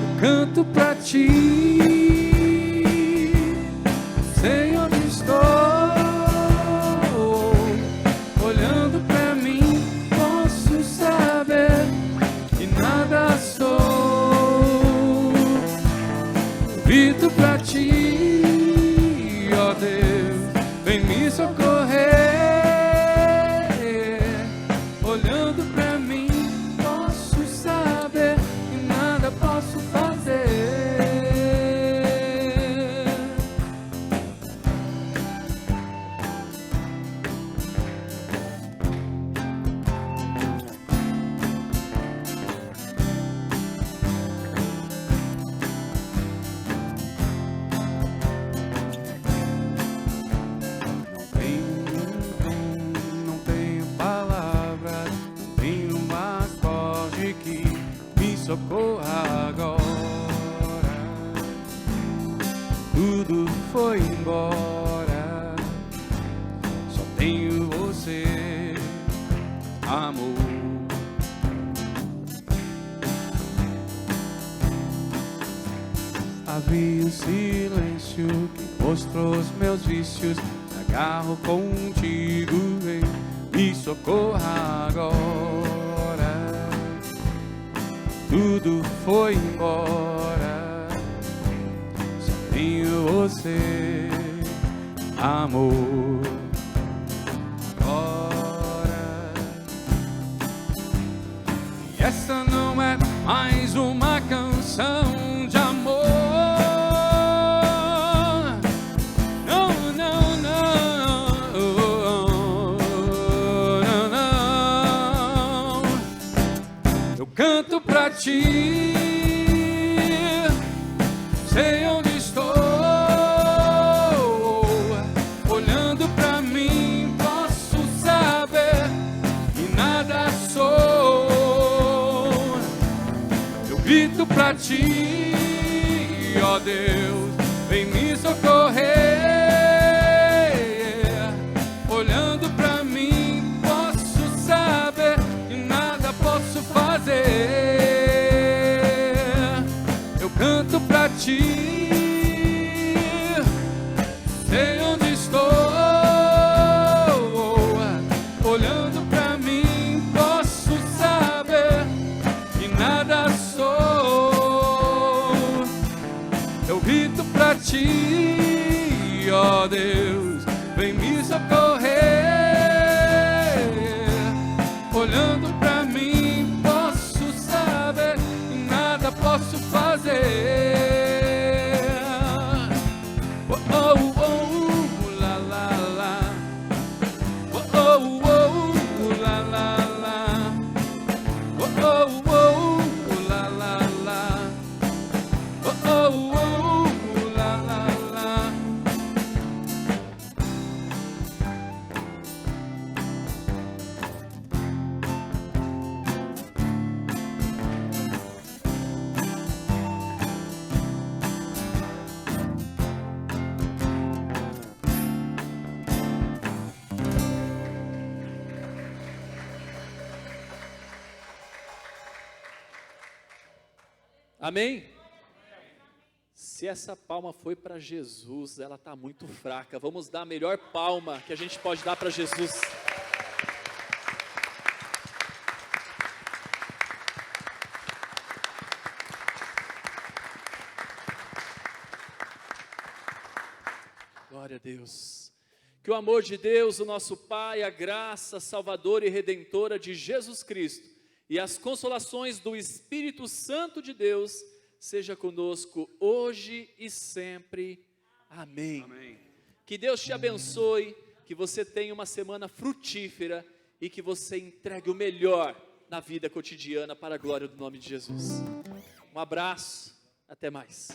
Eu canto pra ti, sei onde estou. Olhando pra mim, posso saber que nada sou. Grito pra ti, ó Deus, vem me socorrer. Olhando pra mim, posso saber que nada posso fazer. Socorra agora, tudo foi embora, só tenho você, amor. Havia um silêncio que mostrou os meus vícios. Me agarro contigo, vem, me socorra agora. Tudo foi embora, só tenho você, amor. Agora, e essa não é mais uma canção de amor. Não, não, não, não, não. Eu canto pra ti, sei onde estou. Olhando pra mim, posso saber que nada sou. Eu grito pra ti, ó Deus, vem me socorrer. Olhando pra mim, posso saber que nada posso fazer. Eu canto pra ti, sei onde estou. Olhando pra mim, posso saber que nada sou. Eu grito pra ti, ó Deus, vem me socorrer. Olhando pra mim, posso saber que nada posso fazer. Oh, oh, oh, la, la, la. Oh, Amém? Se essa palma foi para Jesus, ela está muito fraca. Vamos dar a melhor palma que a gente pode dar para Jesus. Glória a Deus. Que o amor de Deus, o nosso Pai, a graça salvadora e redentora de Jesus Cristo e as consolações do Espírito Santo de Deus seja conosco hoje e sempre. Amém. Amém. Que Deus te abençoe, que você tenha uma semana frutífera e que você entregue o melhor na vida cotidiana para a glória do nome de Jesus. Um abraço, até mais.